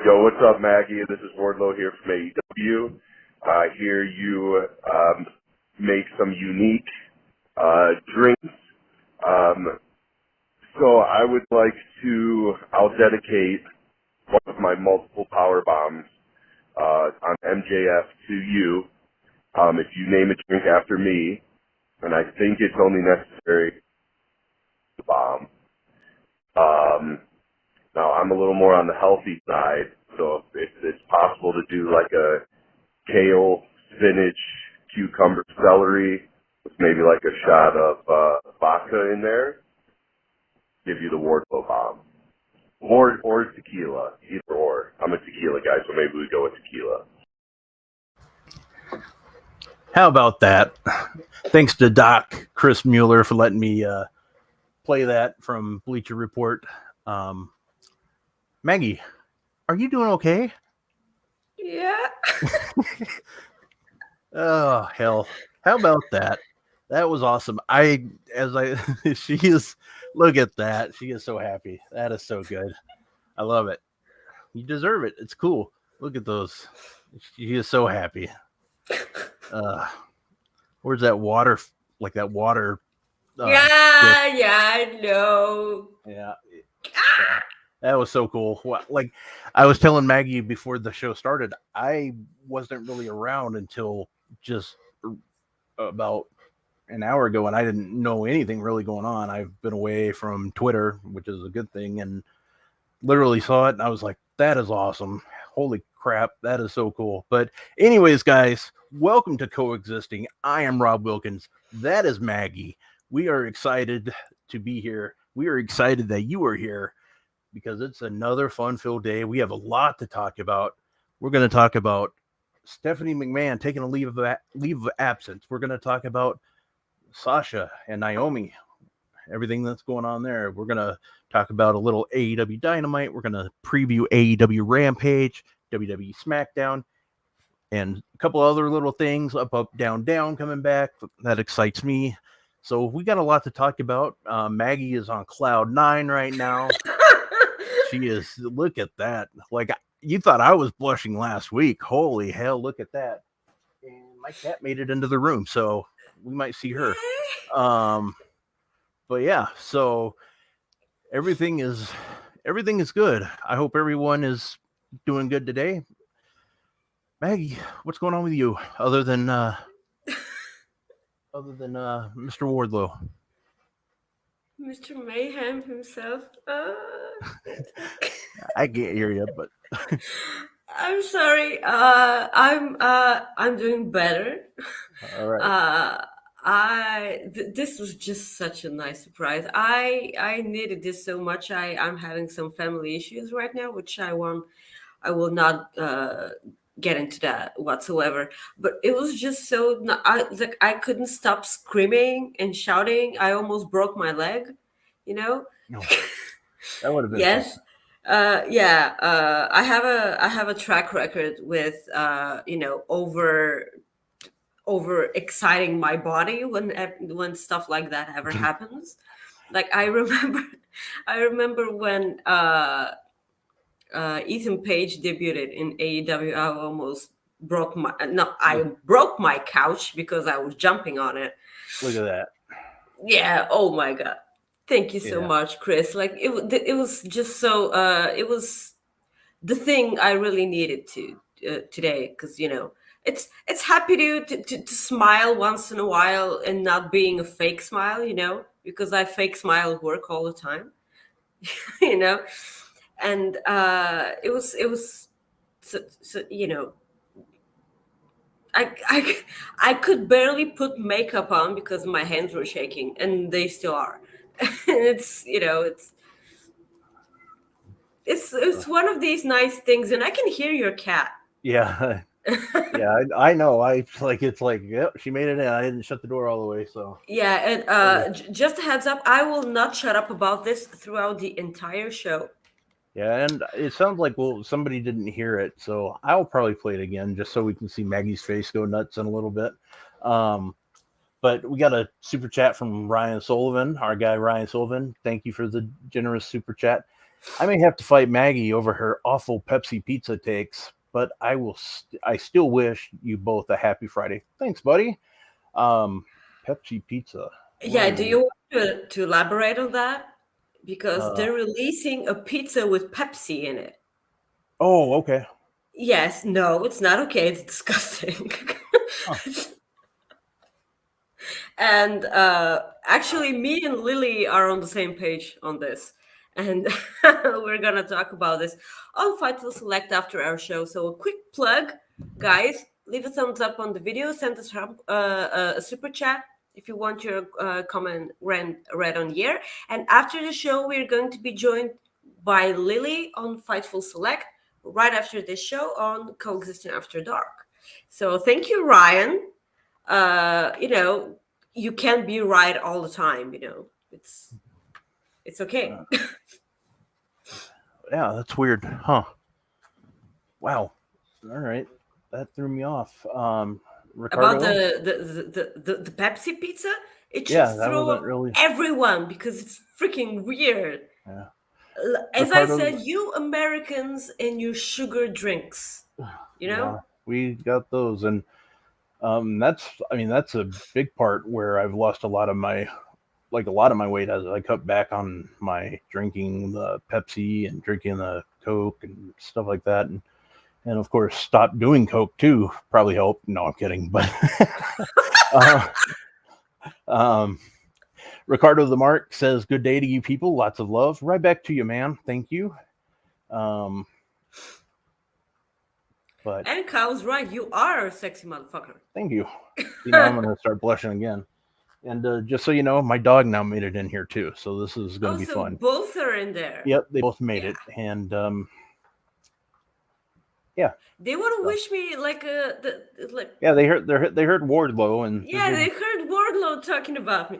Yo, what's up, Maggie? This is Wardlow here from AEW. I hear you make some unique drinks. So I would like I'll dedicate one of my multiple power bombs on MJF to you. If you name a drink after me, and I think it's only necessary to bomb. Now, I'm a little more on the healthy side, so if it's possible to do like a kale, spinach, cucumber, celery, with maybe like a shot of vodka in there, give you the Wardlow bomb. Or tequila, either or. I'm a tequila guy, so maybe we go with tequila. How about that? Thanks to Doc Chris Mueller for letting me play that from Bleacher Report. Maggie, are you doing okay? Yeah. Oh, hell. How about that? That was awesome. She is, look at that. She is so happy. That is so good. I love it. You deserve it. It's cool. Look at those. She is so happy. Where's that water? Like that water. Yeah, I know. Yeah. That was so cool. Like I was telling Maggie before the show started, I wasn't really around until just about an hour ago, and I didn't know anything really going on. I've been away from Twitter, which is a good thing, and literally saw it, and I was like, that is awesome. Holy crap, that is so cool. But anyways, guys, welcome to Coexisting. I am Rob Wilkins. That is Maggie. We are excited to be here. We are excited that you are here because it's another fun-filled day. We have a lot to talk about. We're going to talk about Stephanie McMahon taking a leave of absence. We're going to talk about Sasha and Naomi, everything that's going on there. We're going to talk about a little AEW Dynamite. We're going to preview AEW Rampage, WWE SmackDown, and a couple other little things, up, down, down coming back. That excites me. So we got a lot to talk about. Maggie is on cloud 9 right now. She is. Look at that. Like, you thought I was blushing last week. Holy hell, look at that. And my cat made it into the room, so we might see her. But yeah, so everything is good. I hope everyone is doing good today. Maggie, what's going on with you other than Mr. Wardlow? Mr. Mayhem himself. I can't hear you, but I'm sorry. I'm doing better. All right. This was just such a nice surprise. I needed this so much. I'm having some family issues right now, which I will not get into that whatsoever. But it was just so I couldn't stop screaming and shouting. I almost broke my leg. No, that would have been yes. I have a track record with over exciting my body when stuff like that ever happens. Like I remember when Ethan Page debuted in AEW. I almost broke my couch because I was jumping on it. Look at that. Yeah. Oh my God. Thank you so much, Chris. Like it was just so it was the thing I really needed today, because it's happy to smile once in a while and not being a fake smile, because I fake smile at work all the time, and it was so I could barely put makeup on because my hands were shaking, and they still are. It's one of these nice things, and I can hear your cat. Yeah. Yeah, I know. It's like, yep, she made it in. I didn't shut the door all the way, so. Yeah, and just a heads up, I will not shut up about this throughout the entire show. Yeah, and it sounds like, somebody didn't hear it, so I'll probably play it again just so we can see Maggie's face go nuts in a little bit. But we got a super chat from Ryan Sullivan, our guy Ryan Sullivan. Thank you for the generous super chat. I may have to fight Maggie over her awful Pepsi pizza takes, but I still wish you both a happy Friday. Thanks, buddy. Pepsi pizza. Yeah, do you want to elaborate on that? Because they're releasing a pizza with Pepsi in it. Oh, okay. Yes, no, it's not okay. It's disgusting. And actually, me and Lily are on the same page on this. And we're going to talk about this on Fightful Select after our show. So, a quick plug, guys, leave a thumbs up on the video, send us a super chat if you want your comment read on here. And after the show, we're going to be joined by Lily on Fightful Select right after this show on Coexisting After Dark. So, thank you, Ryan. You can't be right all the time, it's okay. Yeah, that's weird, huh? Wow. All right, that threw me off. Ricardo? About the Pepsi pizza, it should Yeah, that throw wasn't off really. everyone because it's freaking weird. Yeah. As Ricardo- I said, you Americans and your sugar drinks, Yeah, we got those, and that's a big part where I've lost a lot of my weight as I cut back on my drinking the Pepsi and drinking the Coke and stuff like that, and of course stop doing Coke too probably helped. No, I'm kidding, but Ricardo the Mark says, "Good day to you people. Lots of love." Right back to you, man. Thank you. But and Kyle's right. You are a sexy motherfucker. Thank you. I'm going to start blushing again. And just so you know, my dog now made it in here too. So this is going to be fun. Both are in there. Yep, they both made it. And yeah. They want to wish me Yeah, they heard Wardlow and they heard Wardlow talking about me.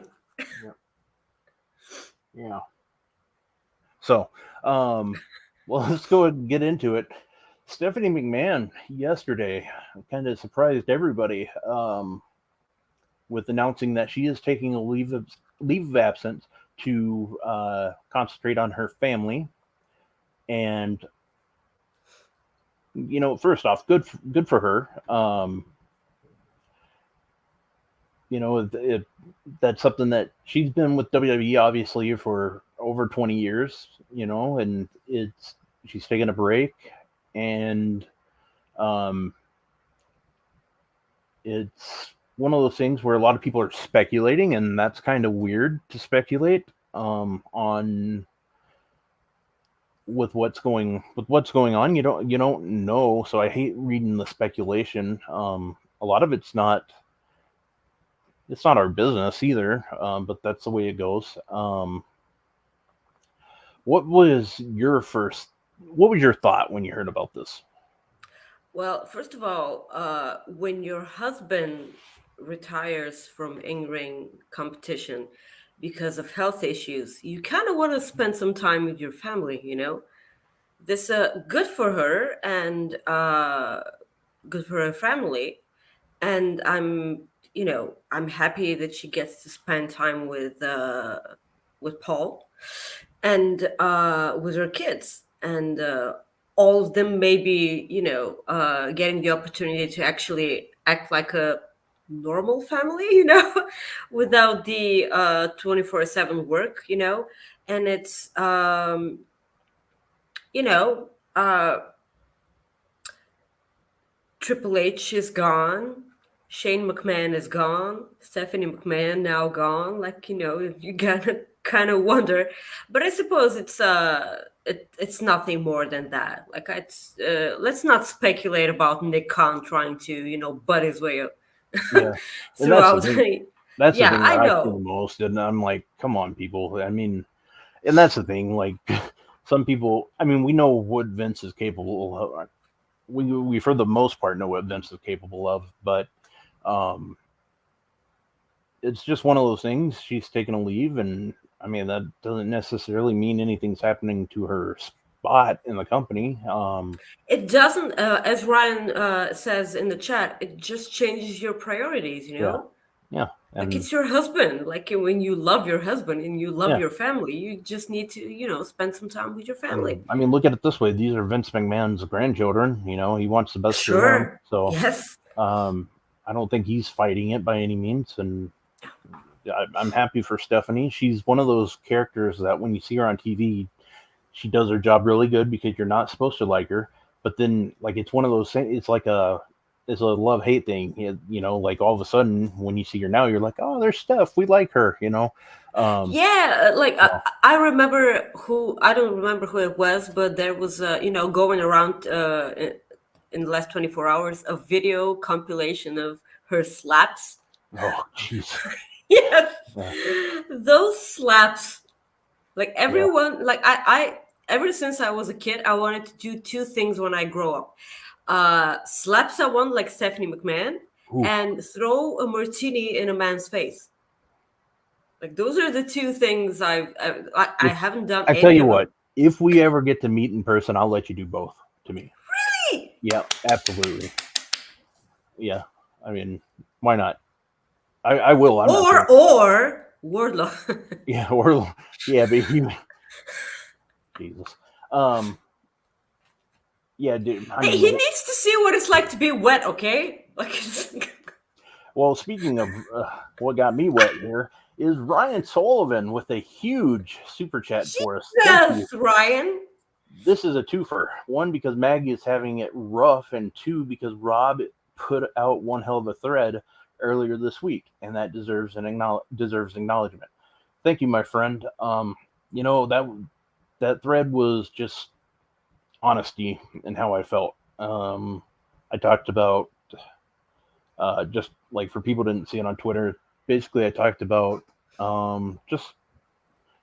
Yeah. So, well, let's go and get into it. Stephanie McMahon yesterday kind of surprised everybody with announcing that she is taking a leave of absence to concentrate on her family. And first off, good for her. That's something that she's been with WWE obviously for over 20 years, and she's taking a break, and it's one of those things where a lot of people are speculating, and that's kind of weird to speculate on with what's going on. You don't know, so I hate reading the speculation. A lot of it's not our business either, but that's the way it goes. What was your thought when you heard about this? Well, first of all, when your husband retires from in-ring competition because of health issues, you kind of want to spend some time with your family, This good for her and good for her family. And I'm happy that she gets to spend time with Paul and with her kids, and all of them maybe getting the opportunity to actually act like a normal family, without the 24/7 work, and it's Triple H is gone. Shane McMahon is gone. Stephanie McMahon now gone. You gotta kind of wonder, but I suppose it's nothing more than that. Let's not speculate about Nick Khan trying to butt his way up. Yeah, throughout. That's the thing that I see the most, and I'm like, come on, people. I mean, and that's the thing. Like, some people. I mean, we know what Vince is capable of. We for the most part know what Vince is capable of, but it's just one of those things. She's taking a leave, and I mean that doesn't necessarily mean anything's happening to her spot in the company. It doesn't, as Ryan says in the chat. It just changes your priorities, Yeah. And like it's your husband. Like when you love your husband and you love yeah. your family, you just need to, spend some time with your family. I mean, look at it this way: these are Vince McMahon's grandchildren. You know, he wants the best for them. Sure. So, Yes. I don't think he's fighting it by any means. And I'm happy for Stephanie. She's one of those characters that when you see her on TV, she does her job really good because you're not supposed to like her. But then, like, it's one of those things. It's a love hate thing. You know, like all of a sudden when you see her now, you're like, oh, there's Steph. We like her. You know. Yeah, like Well, I remember I don't remember who it was, but there was going around in the last 24 hours a video compilation of her slaps. oh, jeez. Yes, Yeah. those slaps. Like Yeah. everyone, like I ever since I was a kid, I wanted to do two things when I grow up: slap someone like Stephanie McMahon, Ooh. and throw a martini in a man's face. Like those are the two things I haven't done. I tell any you of what, them. if we ever get to meet in person, I'll let you do both to me. Really? Yeah, absolutely. Yeah, I mean, why not? I will. I'm not Or Wardlow. yeah, or yeah, but you, Jesus. Yeah, dude. I Hey, mean, he needs to see what it's like to be wet. Okay, like. well, speaking of what got me wet here is Ryan Sullivan with a huge super chat for us. Thank you. Jesus, Ryan. This is a twofer. One, because Maggie is having it rough, and two, because Rob put out one hell of a thread earlier this week, and that deserves acknowledgement. Thank you, my friend. You know, that thread was just honesty and how I felt. I talked about just like for people who didn't see it on Twitter. Basically, I talked about just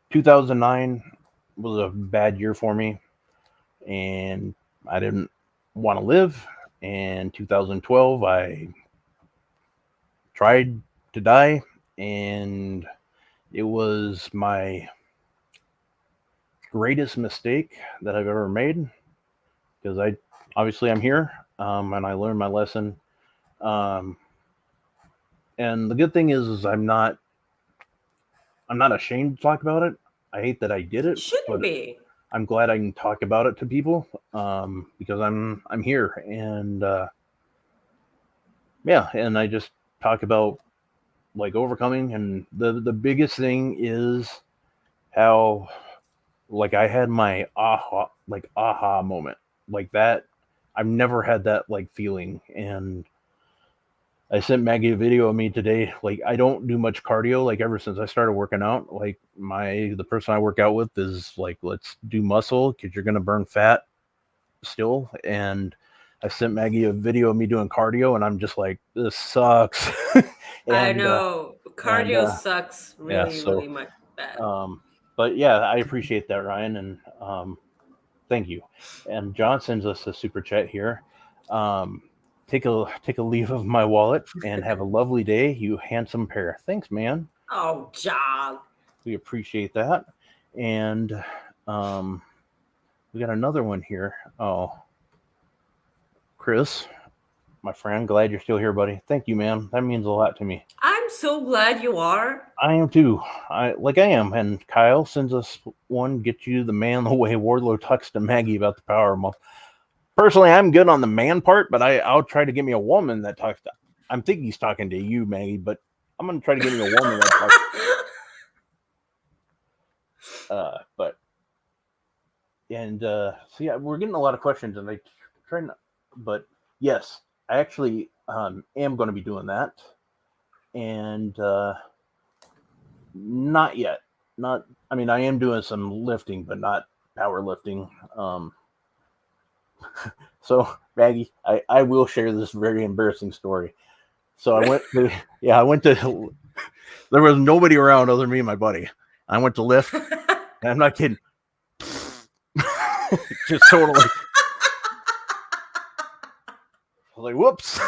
2009 was a bad year for me, and I didn't want to live. And 2012, I tried to die, and it was my greatest mistake that I've ever made because I'm here, and I learned my lesson. And the good thing is I'm not ashamed to talk about it. I hate that I did it, Shouldn't but be. I'm glad I can talk about it to people because I'm here, and yeah, and I just talk about like overcoming, and the biggest thing is how like I had my aha moment like that. I've never had that like feeling, and I sent Maggie a video of me today. Like I don't do much cardio. Like ever since I started working out, like the person I work out with is like, let's do muscle because you're gonna burn fat still. And I sent Maggie a video of me doing cardio, and I'm just like, this sucks. I and know cardio sucks yeah, really, so really much bad. but yeah, I appreciate that, Ryan, and thank you. And John sends us a super chat here. Take a leave of my wallet and have a lovely day, you handsome pair. Thanks, man. Oh, John. We appreciate that. And we got another one here. Oh, Chris, my friend, glad you're still here, buddy. Thank you, man. That means a lot to me. I'm so glad you are. I am too. I am. And Kyle sends us one. Get you the man the way Wardlow talks to Maggie about the power month. Personally, I'm good on the man part, but I'll try to get me a woman that talks to. I'm thinking he's talking to you, Maggie, but I'm gonna try to get me a woman that talks. But and so yeah, we're getting a lot of questions, and they trying to. But yes, I actually am going to be doing that, and not yet. Not. I mean, I am doing some lifting, but not powerlifting. So Maggie, I will share this very embarrassing story. So I went to there was nobody around other than me and my buddy. I went to lift, and I'm not kidding. Just totally. I was like, whoops.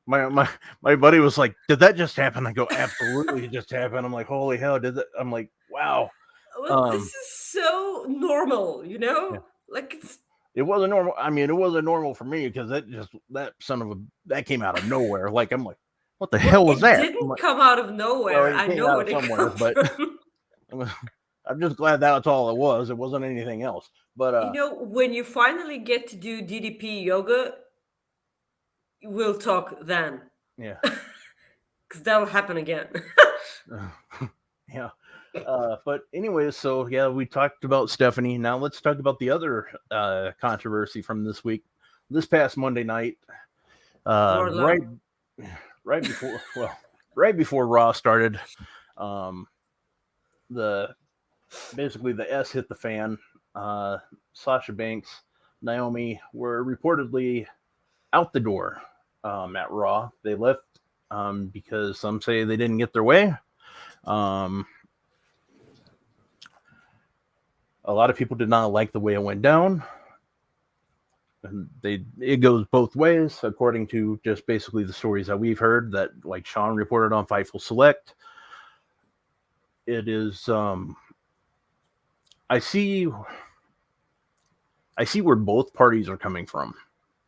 my buddy was like, did that just happen? I go, absolutely, it just happened. I'm like, holy hell, did that? I'm like, wow. Well, this is so normal, Yeah. Like it wasn't normal. I mean, it wasn't normal for me because that son of a that came out of nowhere. Like I'm like, what the hell was that? Didn't come out of nowhere. Well, it I came know out where of it somewhere, comes but from. I'm just glad that's all it was. It wasn't anything else. But When you finally get to do DDP yoga, we'll talk then. yeah. Because that'll happen again. Yeah. But anyways, so yeah, we talked about Stephanie. Now let's talk about the other controversy from this week. This past Monday night, right before Raw started, the S hit the fan. Sasha Banks, Naomi were reportedly out the door at Raw. They left because some say they didn't get their way. A lot of people did not like the way it went down. And it goes both ways, according to just basically the stories that we've heard, that like Sean reported on Fightful Select. It is I see where both parties are coming from.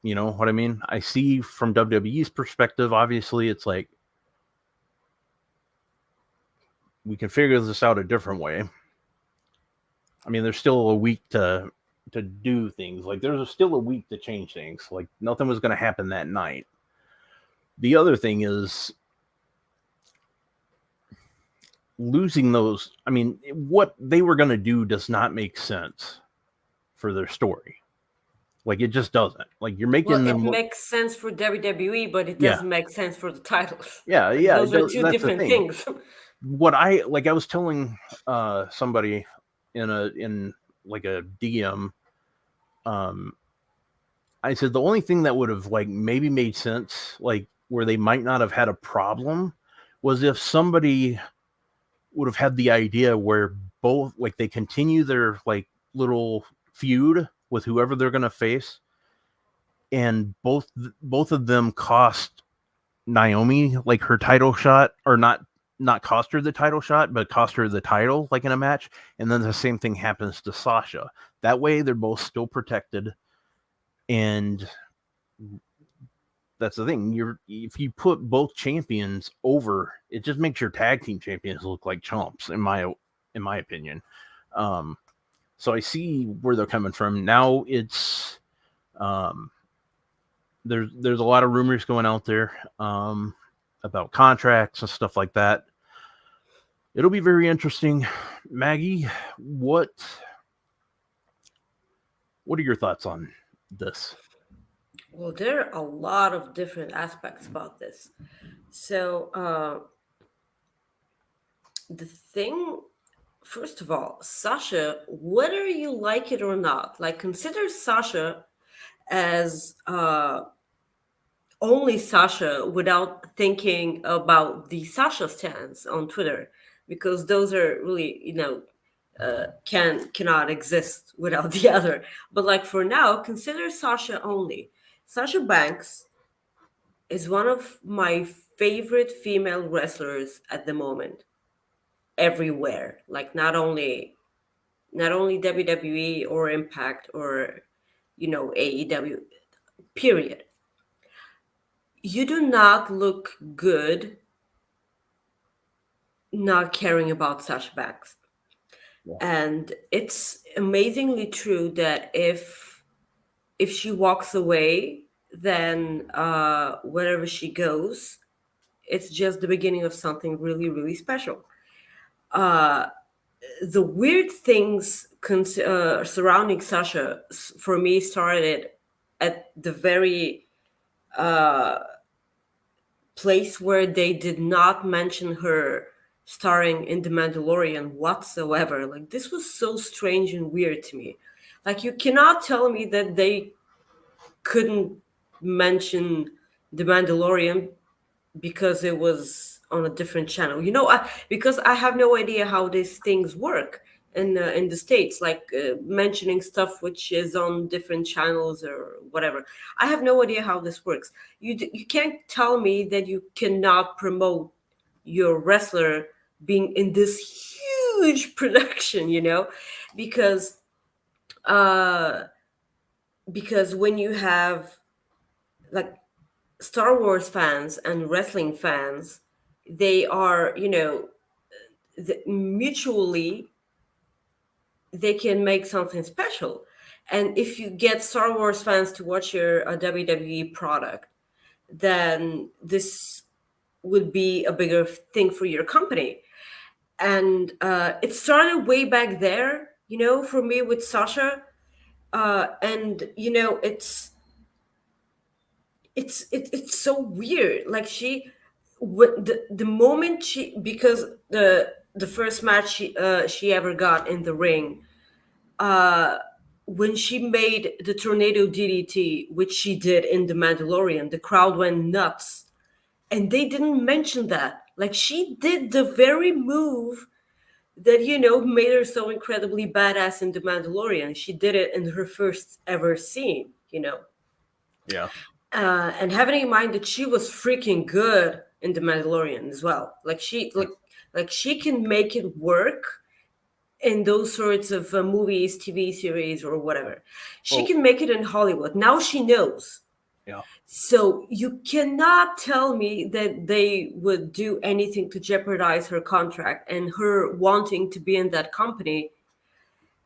You know what I mean? I see from WWE's perspective, obviously, it's like we can figure this out a different way. I mean, there's still a week to do things. Like, there's still a week to change things. Like, nothing was going to happen that night. The other thing is losing those. I mean, what they were going to do does not make sense for their story. Like, it just doesn't. Like, you're making them. It makes sense for WWE, but it doesn't make sense for the titles. Yeah, like, yeah. Those are two different things. What I was telling somebody in like a DM, I said the only thing that would have like maybe made sense, like where they might not have had a problem, was if somebody would have had the idea where both like they continue their like little feud with whoever they're going to face, and both of them cost Naomi like her title shot, or not cost her the title shot, but cost her the title like in a match, and then the same thing happens to Sasha. That way they're both still protected, and that's the thing. If you put both champions over, it just makes your tag team champions look like chumps, in my opinion. So I see where they're coming from. Now it's there's a lot of rumors going out there about contracts and stuff like that. It'll be very interesting. Maggie, what are your thoughts on this? Well, there are a lot of different aspects about this. So the thing, first of all, Sasha, whether you like it or not, like consider Sasha as only Sasha without thinking about the Sasha stands on Twitter, because those are really, cannot exist without the other. But like for now, consider Sasha only. Sasha Banks is one of my favorite female wrestlers at the moment, everywhere. Like not only WWE or Impact or AEW, period. You do not look good not caring about Sasha Banks. Yeah. And it's amazingly true that if she walks away, then wherever she goes, it's just the beginning of something really, really special. The weird things surrounding Sasha, for me, started at the very place where they did not mention her starring in The Mandalorian whatsoever. Like, this was so strange and weird to me. Like, you cannot tell me that they couldn't mention The Mandalorian because it was on a different channel. Because I have no idea how these things work in the States, like mentioning stuff which is on different channels or whatever. I have no idea how this works. You can't tell me that you cannot promote your wrestler being in this huge production, because when you have like Star Wars fans and wrestling fans, they are, mutually, they can make something special. And if you get Star Wars fans to watch your WWE product, then this would be a bigger thing for your company. And it started way back there, for me with Sasha. And it's so weird. Like the moment because the first match she ever got in the ring, uh, when she made the tornado DDT, which she did in The Mandalorian, the crowd went nuts, and they didn't mention that. Like, she did the very move that made her so incredibly badass in The Mandalorian. She did it in her first ever scene. Yeah. And having in mind that she was freaking good in The Mandalorian as well. Like she can make it work in those sorts of movies, TV series, or whatever. She can make it in Hollywood. Now she knows. Yeah. So you cannot tell me that they would do anything to jeopardize her contract and her wanting to be in that company,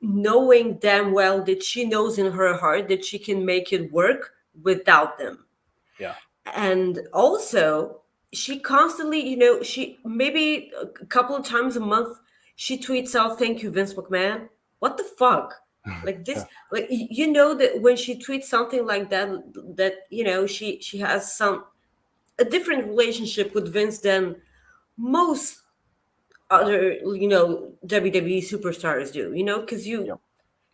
knowing damn well that she knows in her heart that she can make it work without them. Yeah. And also, she constantly, she maybe a couple of times a month, she tweets out, "Thank you, Vince McMahon." What the fuck? Like this, like that when she tweets something like that, she has a different relationship with Vince than most other WWE superstars do.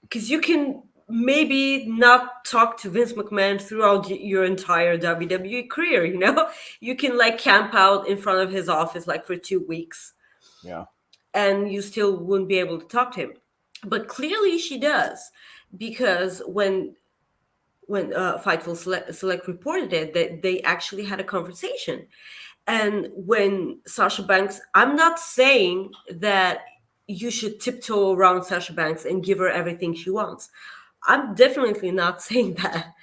Because you can maybe not talk to Vince McMahon throughout your entire WWE career. You can like camp out in front of his office like for 2 weeks. Yeah. And you still wouldn't be able to talk to him. But clearly she does, because when Fightful Select reported it, that they actually had a conversation. And when Sasha Banks, I'm not saying that you should tiptoe around Sasha Banks and give her everything she wants. I'm definitely not saying that.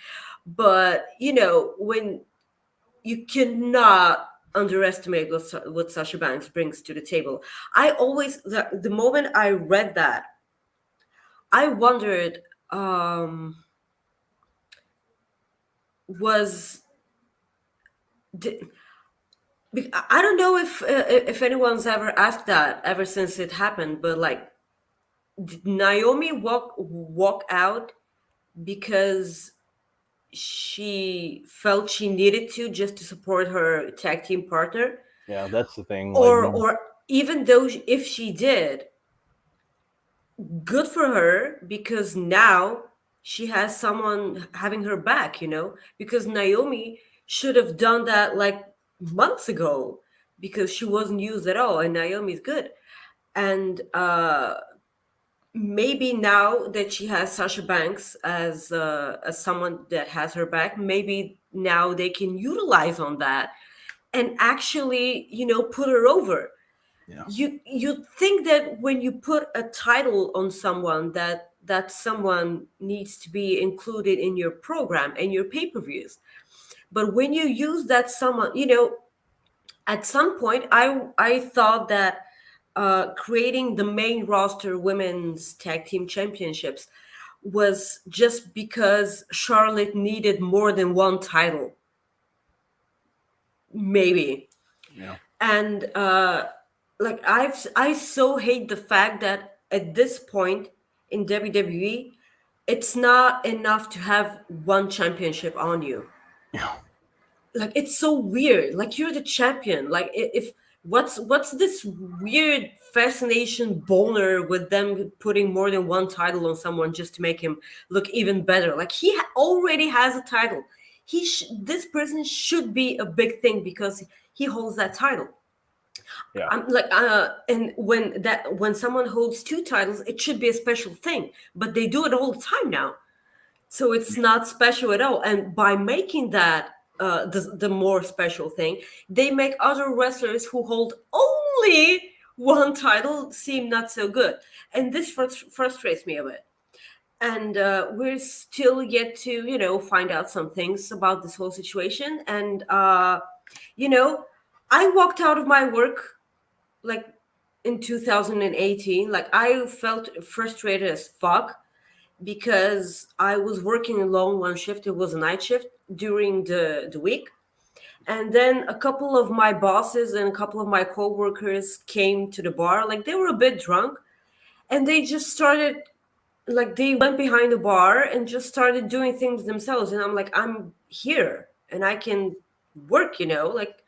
But, when you cannot underestimate what Sasha Banks brings to the table. I always, the moment I read that, I wondered, I don't know if anyone's ever asked that ever since it happened, but like, did Naomi walk out because she felt she needed to, just to support her tag team partner? Yeah, that's the thing. Or even though if she did, good for her, because now she has someone having her back, because Naomi should have done that like months ago, because she wasn't used at all, and Naomi's good. And maybe now that she has Sasha Banks as someone that has her back, maybe now they can utilize on that and actually, put her over. Yeah. You think that when you put a title on someone, that someone needs to be included in your program and your pay-per-views. But when you use that someone, at some point I thought that creating the main roster women's tag team championships was just because Charlotte needed more than one title. Maybe. Yeah. And like I so hate the fact that at this point in WWE, it's not enough to have one championship on you. Yeah. Like, it's so weird. Like, you're the champion. Like, if what's this weird fascination boner with them putting more than one title on someone just to make him look even better? Like, he already has a title. This person should be a big thing because he holds that title. Yeah. I'm like, and when someone holds two titles, it should be a special thing. But they do it all the time now, so it's not special at all. And by making that the more special thing, they make other wrestlers who hold only one title seem not so good, and this frustrates me a bit. and we're still yet to find out some things about this whole situation. And you know I walked out of my work like in 2018. Like, I felt frustrated as fuck because I was working alone one shift. It was a night shift during the week. And then a couple of my bosses and a couple of my coworkers came to the bar. Like, they were a bit drunk, and they just started, like, they went behind the bar and just started doing things themselves. And I'm like, I'm here and I can work, like,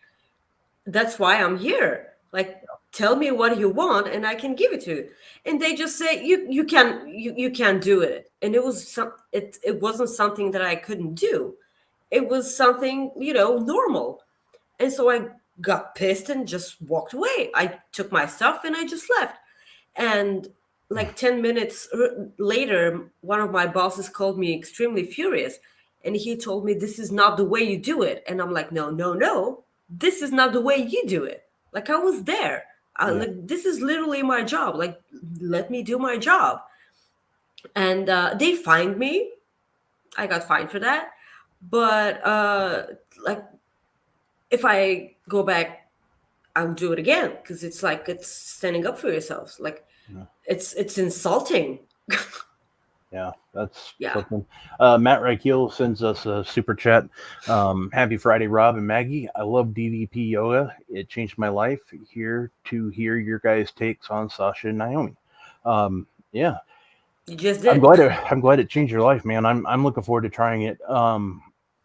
that's why I'm here. Like, tell me what you want and I can give it to you. And they just say, you can't do it. And it wasn't something that I couldn't do. It was something, normal. And so I got pissed and just walked away. I took my stuff and I just left. And like 10 minutes later, one of my bosses called me extremely furious. And he told me, this is not the way you do it. And I'm like, no, no, no. This is not the way you do it. Like, I was there. Like, this is literally my job. Like, let me do my job. And they fined me. I got fined for that. But like, if I go back, I'll do it again, because it's like, it's standing up for yourselves. Like, it's insulting. Yeah, that's Yeah. something. Matt Reichel sends us a super chat. Happy Friday, Rob and Maggie. I love DDP yoga. It changed my life. Here to hear your guys' takes on Sasha and Naomi. Yeah, You just did. I'm glad it changed your life, man. I'm looking forward to trying it.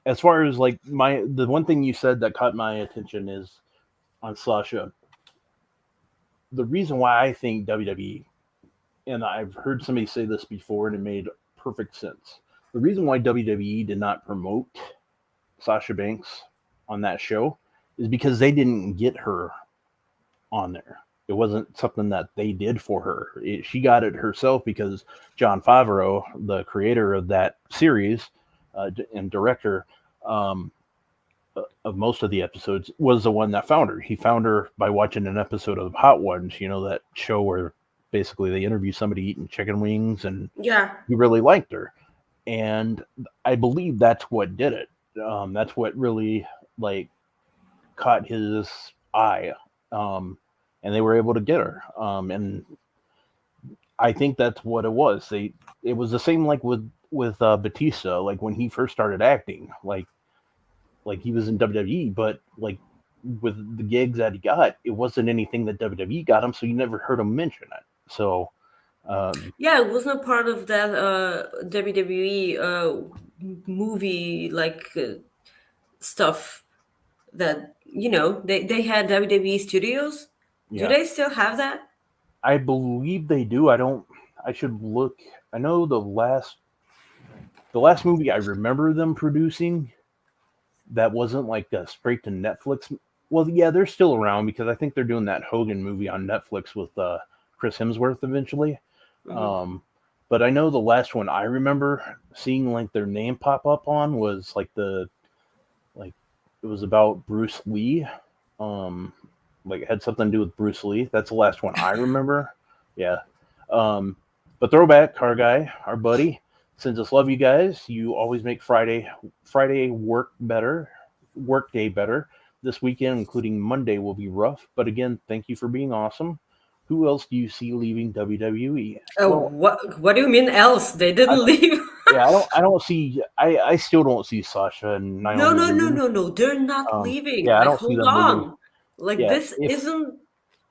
As far as like the one thing you said that caught my attention is on Sasha. The reason why I think WWE, and I've heard somebody say this before and it made perfect sense. The reason why WWE did not promote Sasha Banks on that show is because they didn't get her on there. It wasn't something that they did for her. She got it herself because Jon Favreau, the creator of that series and director of most of the episodes, was the one that found her. He found her by watching an episode of Hot Ones, that show where basically they interview somebody eating chicken wings, and he really liked her. And I believe that's what did it. That's what really like caught his eye. And they were able to get her. And I think that's what it was. It was the same like with Batista, like when he first started acting, like he was in WWE, but like with the gigs that he got, it wasn't anything that WWE got him, so you never heard him mention it. So it wasn't a part of that WWE movie like stuff that they had WWE studios. Do they still have that? I believe they do. I should look. I know the last movie I remember them producing that wasn't like a straight to Netflix. Well, yeah, they're still around because I think they're doing that Hogan movie on Netflix with Chris Hemsworth eventually. Mm-hmm. But I know the last one I remember seeing like their name pop up on was like it was about Bruce Lee. Like it had something to do with Bruce Lee. That's the last one I remember. Yeah. But Throwback, our guy, our buddy, sends us love you guys. You always make Friday work day better. This weekend, including Monday, will be rough. But again, thank you for being awesome. Who else do you see leaving WWE? Oh, well, what do you mean else? They didn't leave. Yeah, I don't see. I still don't see Sasha and Naomi. No. They're not leaving. Yeah, like, I don't hold see them on. leaving. Like, this isn't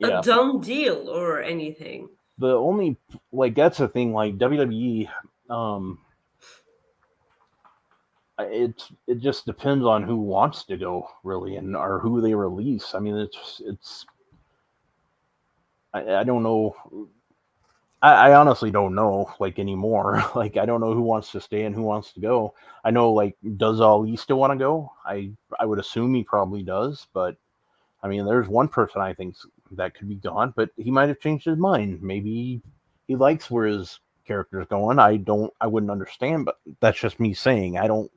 a done deal or anything. The only that's the thing. Like WWE, it just depends on who wants to go really, and or who they release. I mean, it's. I don't know. I honestly don't know anymore. I don't know who wants to stay and who wants to go. I know does Ali still want to go? I would assume he probably does, but I mean there's one person I think that could be gone, but he might have changed his mind. Maybe he likes where his character's going. I wouldn't understand, but that's just me saying. I don't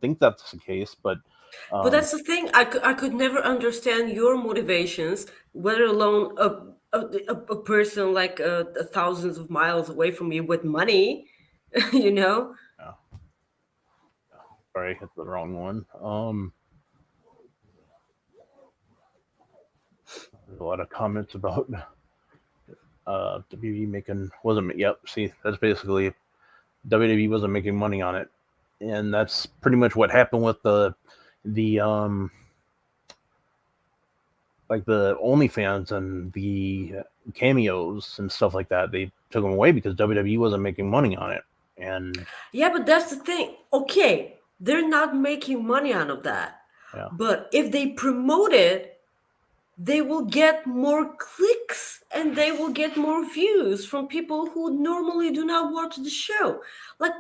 think that's the case, but that's the thing. I could never understand your motivations, let alone a person like thousands of miles away from you with money. you know? Yeah. Sorry, I hit the wrong one. There's a lot of comments about WWE wasn't. Yep. See, that's basically WWE wasn't making money on it, and that's pretty much what happened with the like the OnlyFans and the cameos and stuff like that. They took them away because WWE wasn't making money on it. And yeah, but that's the thing. Okay, they're not making money out of that. yeah, But if they promote it, they will get more clicks and they will get more views from people who normally do not watch the show. Like,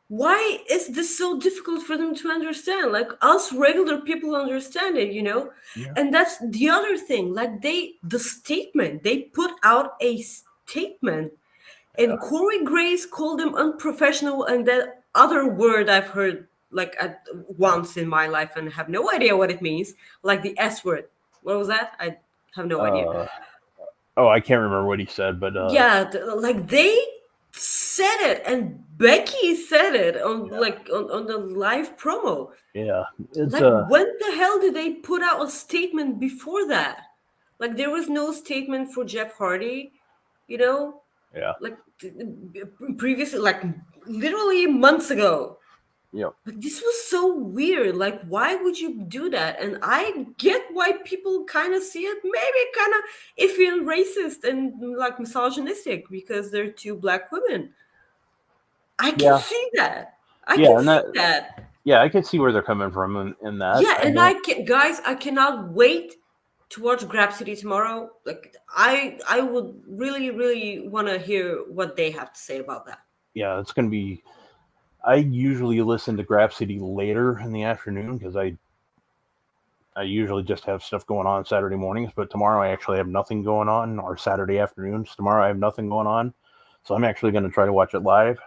why is this so difficult for them to understand? Like, us regular people understand it, you know? yeah, And that's the other thing. Like, they put out a statement, and Corey Grace called them unprofessional, and that other word I've heard like once in my life and have no idea what it means, like the S word. What was that? I have no idea. Oh, I can't remember what he said, but Yeah, like they said it, and Becky said it on on the live promo. yeah, it's Like, when the hell did they put out a statement before that? Like, there was no statement for Jeff Hardy, you know? yeah, Like, previously, like literally months ago. yep. Like, this was so weird. Like, why would you do that? And I get why people kind of see it maybe kind of iffy and racist and like misogynistic because they're two black women. I can Yeah, see that. I yeah, can and see that. yeah, I can see where they're coming from in that. Yeah, and guys, I cannot wait to watch Grab City tomorrow. Like, I would really want to hear what they have to say about that. Yeah, it's going to be. I usually listen to Grab City later in the afternoon because I usually just have stuff going on Saturday mornings, but tomorrow I actually have nothing going on, or Saturday afternoons. Tomorrow I have nothing going on, so I'm actually going to try to watch it live.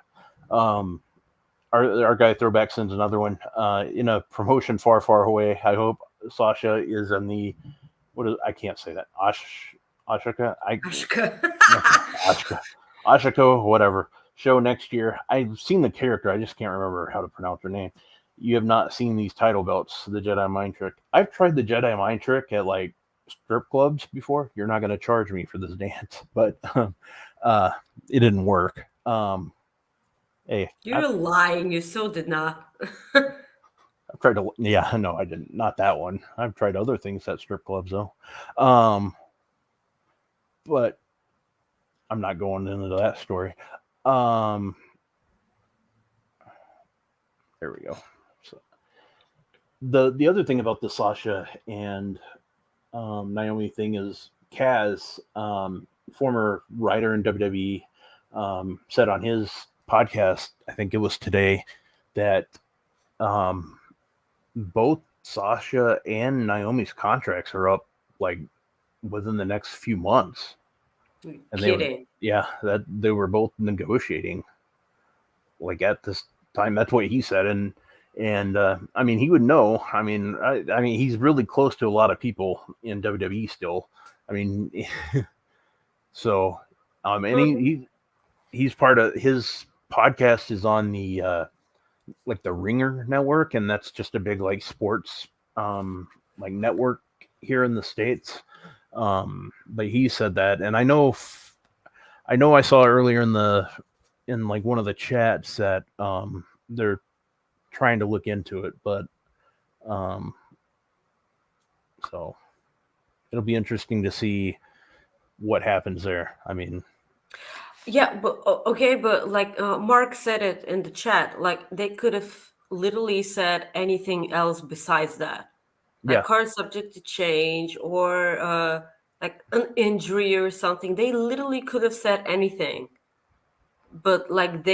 Our guy Throwback sends another one. In a promotion far away, I hope Sasha is in the I can't say that. Ashika? Ashika, whatever. Show next year. I've seen the character. I just can't remember how to pronounce her name. You have not seen these title belts, the Jedi Mind Trick. I've tried the Jedi Mind Trick at like strip clubs before. You're not going to charge me for this dance, but it didn't work. Hey, You're lying. You so did not. I've tried to. Yeah, no, I didn't. Not that one. I've tried other things at strip clubs though. But I'm not going into that story. There we go. So the other thing about the Sasha and Naomi thing is Kaz, former writer in WWE, said on his podcast, I think it was today, that both Sasha and Naomi's contracts are up like within the next few months. And Kidding. that they were both negotiating like at this time. That's what he said. And I mean, he would know. I mean, he's really close to a lot of people in WWE still. I mean, so, and he's part of his podcast is on the like the Ringer network, and that's just a big like sports like network here in the States. But he said that, and I know I saw earlier in like one of the chats that they're trying to look into it, but so it'll be interesting to see what happens there. I mean, yeah, but okay, but like Mark said it in the chat, like they could have literally said anything else besides that, like card subject to change or like an injury or something. They literally could have said anything, but like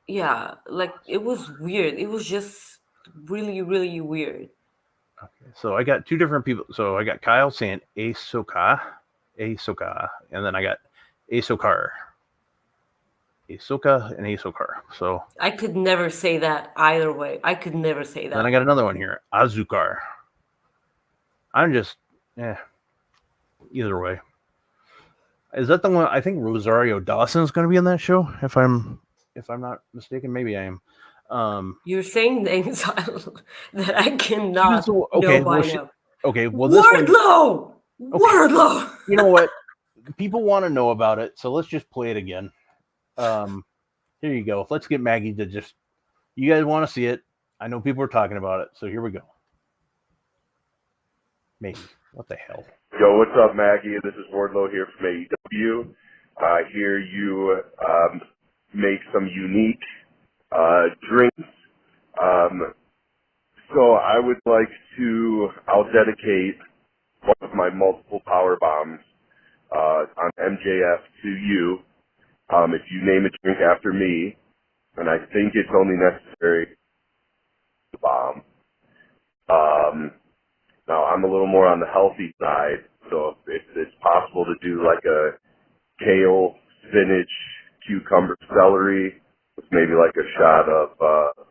yeah, like it was weird. It was just really weird. Okay, so I got two different people. So I got Kyle saying Ahsoka, and then I got Ahsoka and Ahsoka. So I could never say that either way. I could never say that. Then I got another one here, Azukar. I'm just, either way. Is that the one? I think Rosario Dawson is going to be in that show. If I'm not mistaken, maybe I am. You're saying names that I She was cannot know okay. by Well, now. okay. Well, this one. Wardlow! Okay. Wardlow! You know what? People want to know about it, so let's just play it again. Here you go. Let's get Maggie to just. You guys want to see it? I know people are talking about it, so here we go. Maggie, what the hell? Yo, what's up, Maggie? This is Wardlow here from AEW. I hear you make some unique drinks. So I would like to, I'll dedicate one of my multiple power bombs on MJF to you. If you name a drink after me, and I think it's only necessary to bomb. Now, I'm a little more on the healthy side, so if it's possible to do like a kale, spinach, cucumber, celery, with maybe like a shot of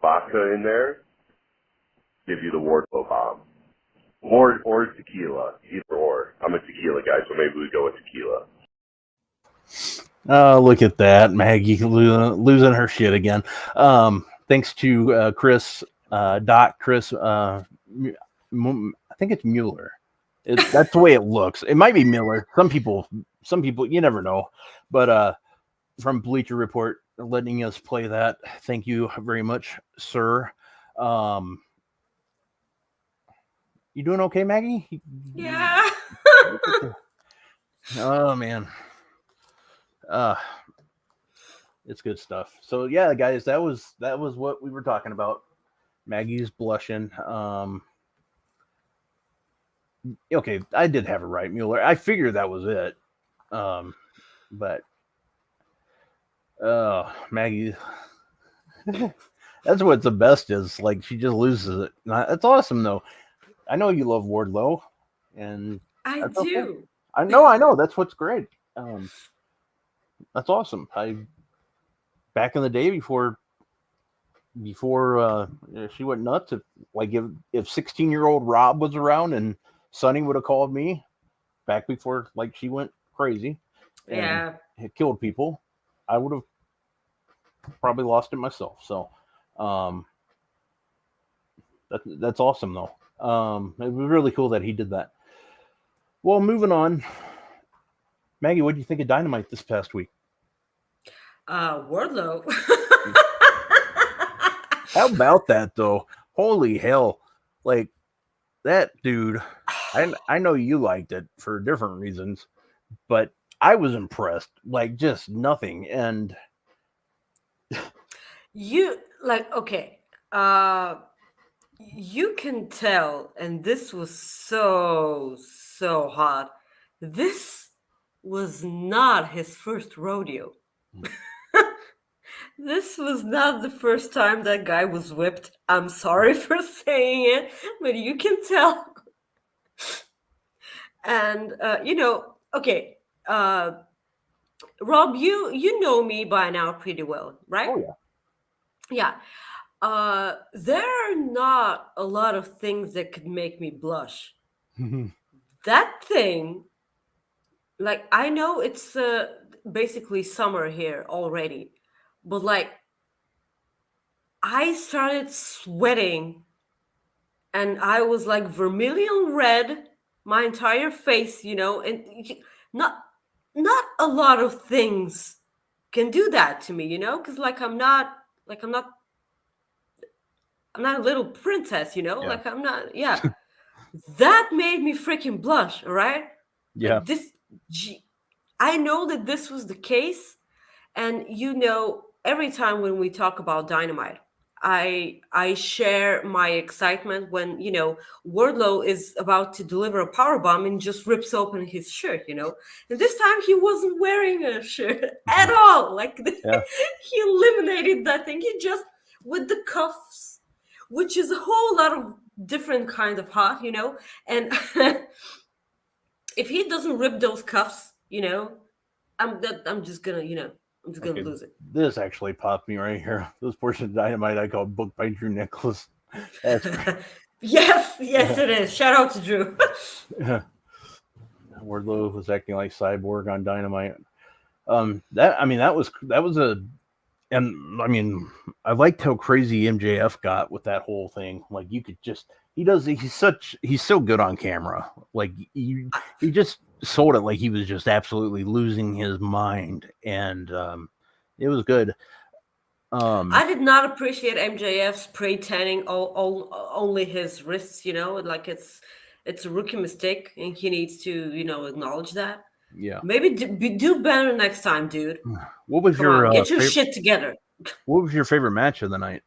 vodka in there, give you the Wardlow bomb. Or tequila, either or. I'm a tequila guy, so maybe we go with tequila. Oh, look at that. Maggie losing her shit again. Thanks to Chris, Chris, I think it's Mueller. That's the way it looks. It might be Miller. Some people, you never know. But from Bleacher Report, letting us play that. Thank you very much, sir. You doing okay, Maggie? Yeah. Oh man. It's good stuff. So yeah, guys, that was what we were talking about. Maggie's blushing. Okay, I did have it right, Mueller. I figured that was it. But Maggie, that's what the best is. Like, she just loses it. That's awesome, though. I know you love Wardlow, and I do. Okay. I know. That's what's great. That's awesome. Back in the day before she went nuts, if 16-year-old Rob was around and Sonny would have called me back before she went crazy and it killed people, I would have probably lost it myself. So that's awesome though. It was really cool that he did that. Well, moving on. Maggie, what do you think of Dynamite this past week? Wardlow. How about that though? Holy hell. Like, that dude, I know you liked it for different reasons, but I was impressed. Like, just nothing. And you can tell, and this was so hot. This was not his first rodeo. This was not the first time that guy was whipped. I'm sorry for saying it, but you can tell. And okay, Rob, you know me by now pretty well, right? Oh yeah. There are not a lot of things that could make me blush. That thing, I know it's basically summer here already, but I started sweating and I was vermilion red, my entire face, and not a lot of things can do that to me, because I'm not a little princess, Yeah. I'm not, that made me freaking blush, all right? Yeah. I know that this was the case, and every time when we talk about Dynamite, I share my excitement when Wardlow is about to deliver a powerbomb and just rips open his shirt, and this time he wasn't wearing a shirt at all. He eliminated that thing. He just with the cuffs, which is a whole lot of different kind of hot, and if he doesn't rip those cuffs, I'm just gonna lose it. This actually popped me right here. This portion of Dynamite I call Book by Drew Nicholas. Yes, it is. Shout out to Drew. Wardlow was acting like Cyborg on Dynamite. That was a, and I mean, I liked how crazy MJF got with that whole thing. Like you could just, he's so good on camera. Like he just sold it like he was just absolutely losing his mind, and it was good. I did not appreciate MJF spray tanning only his wrists. Like it's a rookie mistake, and he needs to acknowledge that. Yeah. Maybe do better next time, dude. What was Come your on, get your shit together. What was your favorite match of the night?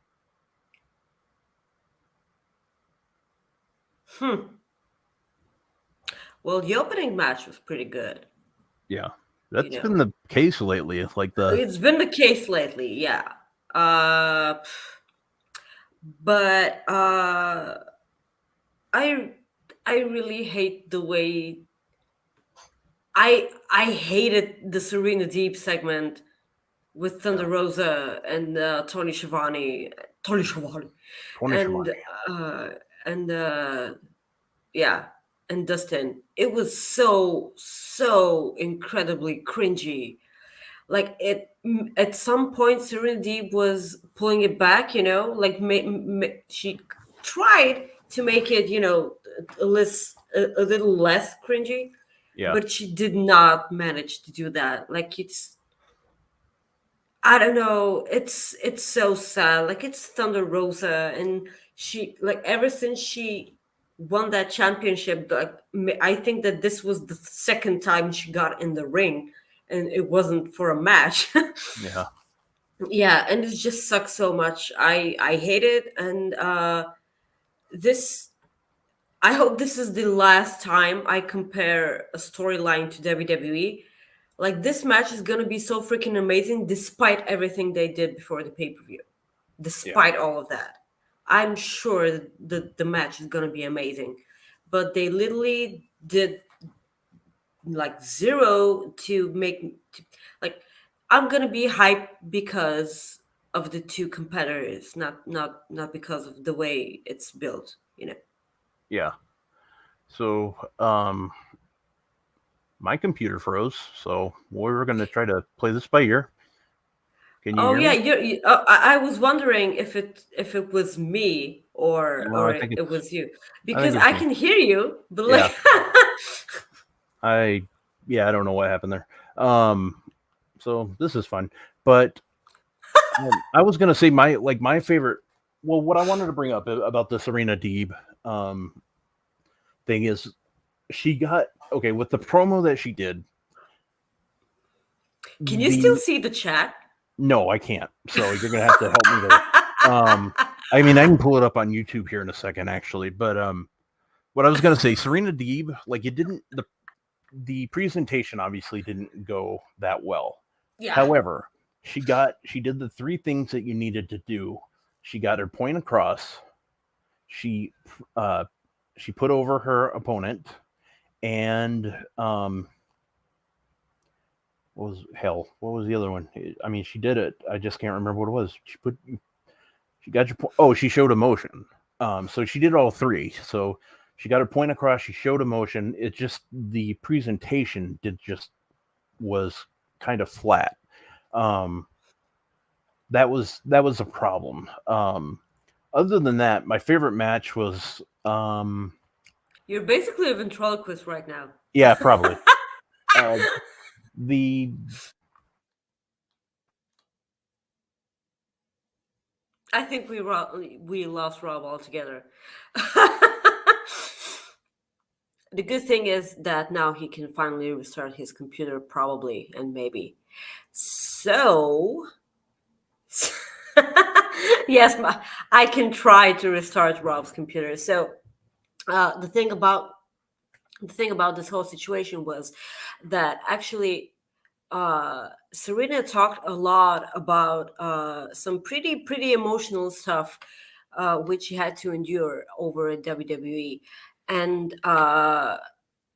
Well, the opening match was pretty good. Yeah, that's been the case lately. It's like it's been the case lately, yeah. But I really hate the way I hated the Serena Deeb segment with Thunder Rosa and Tony Schiavone, and Dustin. It was so incredibly cringy. Like at some point, Serena Deeb was pulling it back. Like she tried to make it a little less cringy. Yeah. But she did not manage to do that. Like I don't know. It's so sad. Like it's Thunder Rosa, and she like ever since she won that championship, like I think that this was the second time she got in the ring, and it wasn't for a match. Yeah. Yeah, and it just sucks so much. I hate it, and this. I hope this is the last time I compare a storyline to WWE. Like this match is gonna be so freaking amazing, despite everything they did before the pay-per-view. Despite all of that, I'm sure the match is gonna be amazing. But they literally did like zero to make like I'm gonna be hyped because of the two competitors, not because of the way it's built. Yeah. So, my computer froze, so we're going to try to play this by ear. Can you hear me? I was wondering if it was me or it was you, because I can hear you, but like I don't know what happened there. So this is fun, but I was going to say my favorite. Well, what I wanted to bring up about the Serena Deeb thing is she got with the promo that she did. Can you still see the chat? No, I can't. So you're gonna have to help me there. I mean, I can pull it up on YouTube here in a second, actually. But what I was gonna say, Serena Deeb, like it didn't the presentation obviously didn't go that well. Yeah. However, she did the three things that you needed to do. She got her point across. She put over her opponent, and what was the other one? I mean, she did it. I just can't remember what it was. She got your point. Oh, she showed emotion. So she did all three. So she got her point across. She showed emotion. It just, the presentation was kind of flat. That was a problem. Other than that, my favorite match was, you're basically a ventriloquist right now. Yeah, probably. I think we lost Rob altogether. The good thing is that now he can finally restart his computer, probably, and maybe. So, yes, I can try to restart Rob's computer. So, the thing about this whole situation was that actually Serena talked a lot about some pretty emotional stuff which she had to endure over at WWE, and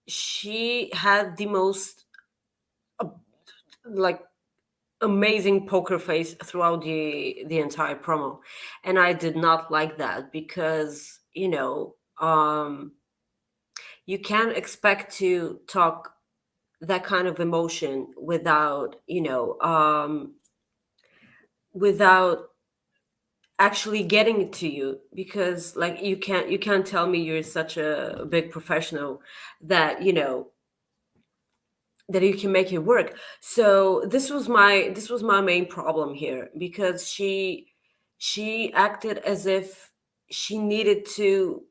she had the most amazing poker face throughout the entire promo, and I did not like that because you can't expect to talk that kind of emotion without, without actually getting it to you, because like you can't tell me you're such a big professional that that you can make it work. So this was my main problem here, because she acted as if she needed to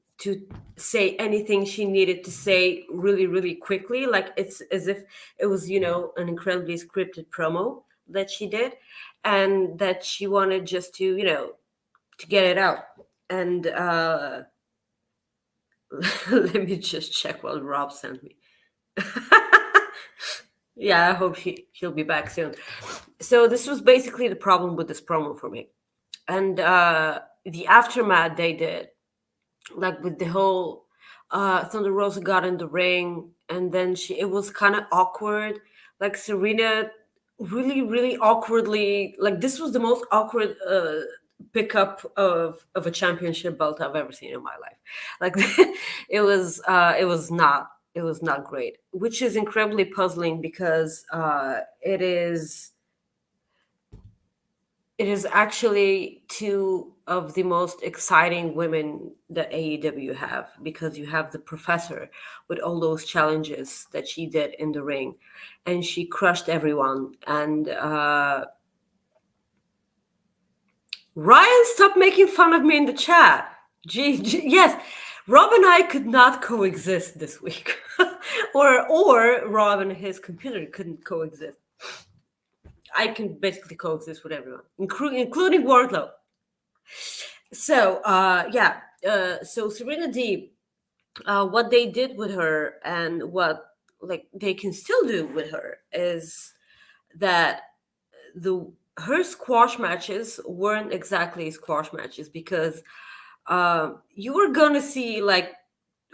say anything she needed to say really really quickly, like it's as if it was an incredibly scripted promo that she did, and that she wanted just to get it out. And let me just check what Rob sent me. Yeah, I hope he'll be back soon. So this was basically the problem with this promo for me. And the aftermath they did, like with the whole Thunder Rosa got in the ring, and then it was kind of awkward. Like Serena really, really awkwardly, like this was the most awkward pickup of a championship belt I've ever seen in my life. Like it was not great, which is incredibly puzzling, because it is actually two of the most exciting women that AEW have, because you have the professor with all those challenges that she did in the ring, and she crushed everyone. And Ryan, stop making fun of me in the chat. Yes, Rob and I could not coexist this week, or Rob and his computer couldn't coexist. I can basically coexist with everyone, including Wardlow. So so Serena Deeb, what they did with her, and what like they can still do with her, is that her squash matches weren't exactly squash matches, because you were gonna see like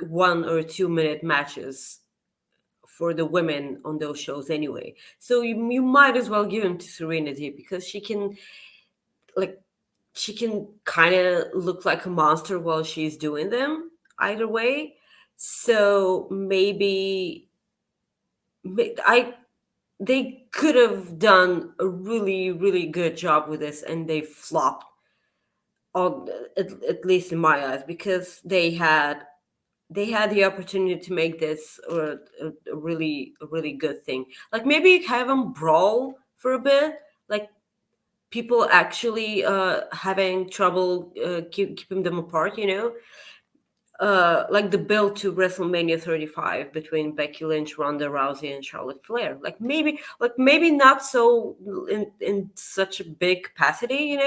1 or 2 minute matches for the women on those shows anyway. So you might as well give them to Serena Deeb, because she can kind of look like a monster while she's doing them either way. So maybe they could have done a really really good job with this, and they flopped on, at least in my eyes, because they had the opportunity to make this a really good thing. Like maybe have them brawl for a bit, like people actually having trouble keeping them apart, like the build to WrestleMania 35 between Becky Lynch, Ronda Rousey, and Charlotte Flair. Like maybe not so in such a big capacity,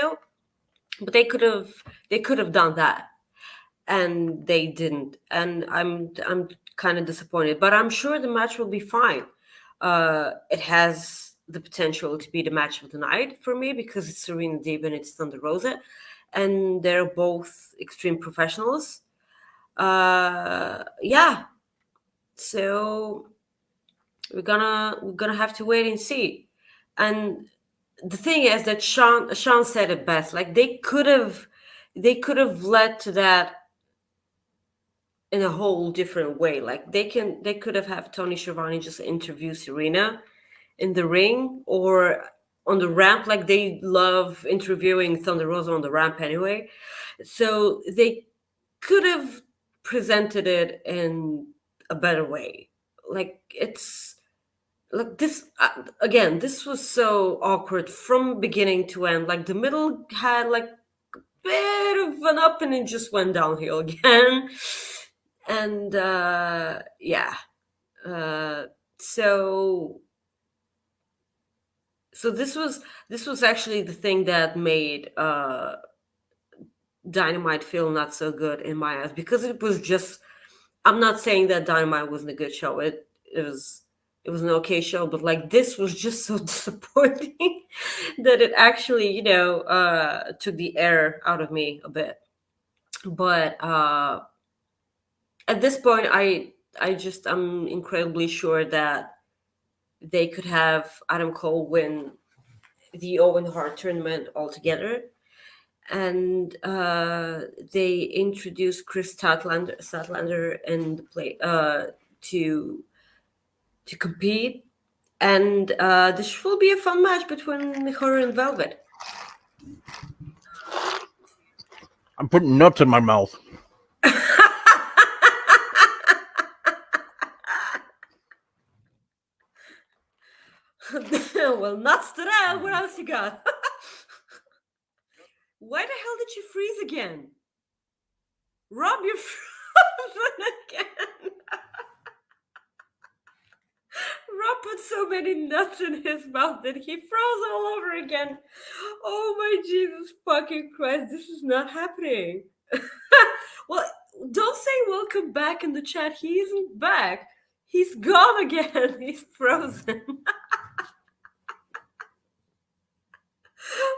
but they could have done that, and they didn't. And I'm kind of disappointed, but I'm sure the match will be fine. It has the potential to be the match of the night for me, because it's Serena Deeb and it's Thunder Rosa, and they're both extreme professionals. Yeah, so we're gonna have to wait and see. And the thing is that Sean said it best. Like they could have led to that in a whole different way. Like they could have Tony Schiavone just interview Serena in the ring or on the ramp. Like they love interviewing Thunder Rosa on the ramp anyway. So they could have presented it in a better way. Like it's like this again. This was so awkward from beginning to end. Like the middle had like a bit of an up, and it just went downhill again. And yeah, uh, so this was actually the thing that made Dynamite feel not so good in my eyes, because it was just. I'm not saying that Dynamite wasn't a good show. It was an okay show, but like this was just so disappointing that it actually took the air out of me a bit. But at this point, I'm incredibly sure that they could have Adam Cole win the Owen Hart tournament altogether, and they introduced Chris Statlander in the play to compete, and this will be a fun match between her and Velvet. I'm putting nuts in my mouth. Well, nuts to that. What else you got? Why the hell did you freeze again? Rob, you're frozen again. Rob put so many nuts in his mouth that he froze all over again. Oh my Jesus fucking Christ, this is not happening. Well, don't say welcome back in the chat. He isn't back. He's gone again. He's frozen.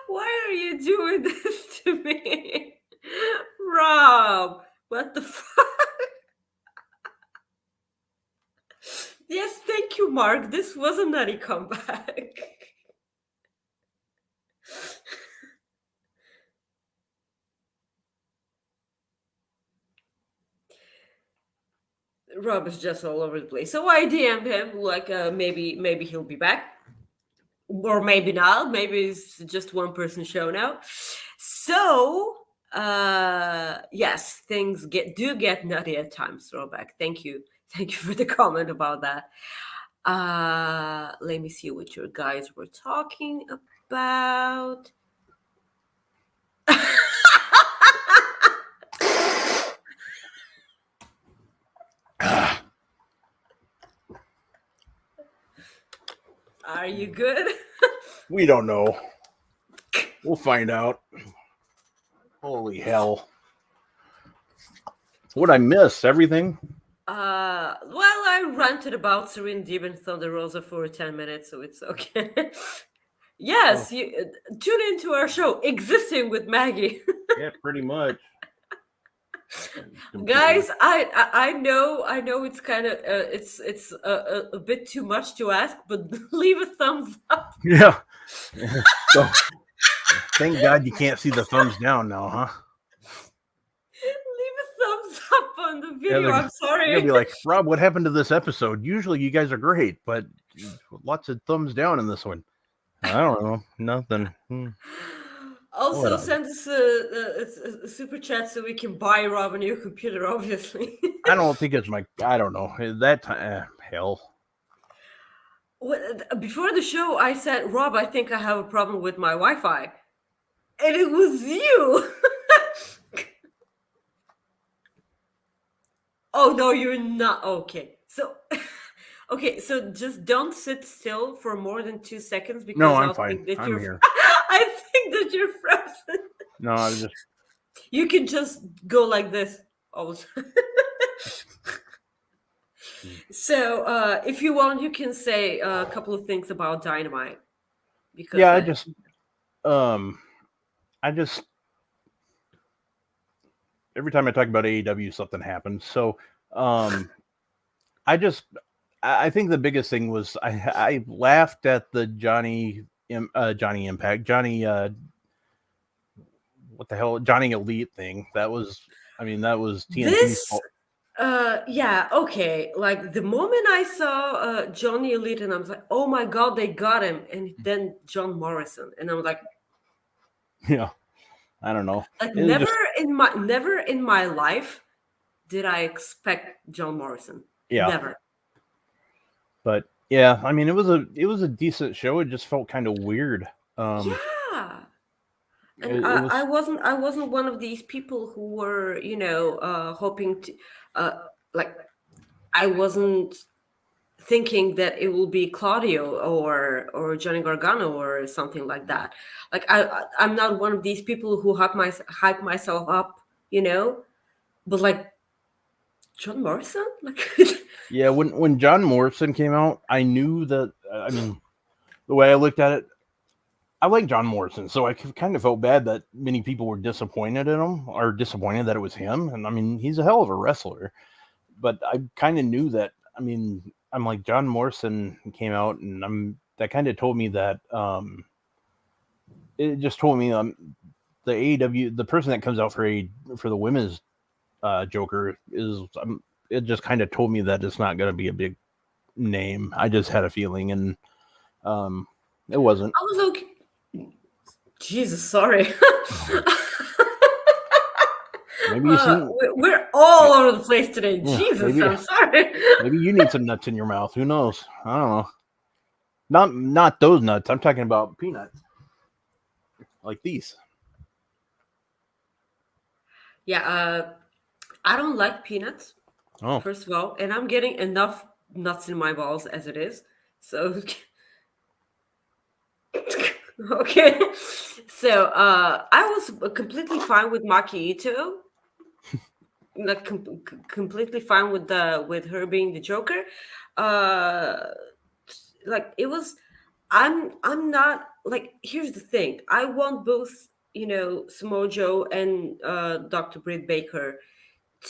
Why are you doing this to me? Rob, what the fuck? Yes, thank you, Mark. This was a nutty comeback. Rob is just all over the place. So I DM'd him, like maybe he'll be back. Or maybe not. Maybe it's just one person show now. So yes, things do get nutty at times, Throwback. Thank you for the comment about that. Let me see what your guys were talking about. Are you good? We don't know. We'll find out. Holy hell. What'd I miss? Everything? Well, I ranted about Serena Deeb and Thunder Rosa for 10 minutes, so it's okay. Yes, you tune into our show, Existing with Maggie. Yeah, pretty much. Guys, I know it's kind of it's a bit too much to ask, but leave a thumbs up. Yeah. So, thank God you can't see the thumbs down now, huh? Leave a thumbs up on the video. Yeah, I'm sorry. You're gonna be like, Rob, what happened to this episode? Usually you guys are great, but lots of thumbs down in this one. I don't know. Nothing. Also, send us a super chat so we can buy Rob a new computer, obviously. I don't think it's I don't know. That time, hell. Before the show, I said, Rob, I think I have a problem with my Wi-Fi. And it was you. Oh, no, you're not. Okay. So just don't sit still for more than 2 seconds because No, I'm I'll fine. think that I'm here. I think that you're frozen. No, I was just. You can just go like this all the time. So, if you want, you can say a couple of things about Dynamite. Because yeah, I just. Every time I talk about AEW, something happens. So, I think the biggest thing was I laughed at the Johnny Impact, what the hell, Johnny Elite thing. That was TNT's fault. Yeah, okay. Like the moment I saw Johnny Elite, and I was like, oh my God, they got him. And then John Morrison. And I was like, yeah, I don't know. Like never in my life did I expect John Morrison. Yeah. Never. But yeah, I mean, it was a decent show. It just felt kind of weird. Yeah. And I wasn't one of these people who were, hoping to, like, I wasn't thinking that it will be Claudio or Johnny Gargano or something like that. Like, I'm not one of these people who hype myself up, but like John Morrison, like. Yeah, when John Morrison came out, I knew that. I mean, the way I looked at it, I like John Morrison, so I kind of felt bad that many people were disappointed in him or disappointed that it was him. And I mean, he's a hell of a wrestler, but I kind of knew that. I mean, I'm like, John Morrison came out, and that kind of told me that. It just told me the AEW, the person that comes out for the women's Joker is, it just kind of told me that it's not going to be a big name. I just had a feeling, and it wasn't. I was okay. Jesus, sorry. Maybe you seen. We're all over the place today. Yeah, Jesus, maybe, I'm sorry. Maybe you need some nuts in your mouth. Who knows? I don't know. Not those nuts. I'm talking about peanuts, like these. Yeah, I don't like peanuts. Oh, First of all, and I'm getting enough nuts in my balls as it is. So, okay. So, I was completely fine with Maki Ito. Like completely fine with her being the Joker. Like it was. I'm not like. Here's the thing. I want both. Samoa Joe and Dr. Britt Baker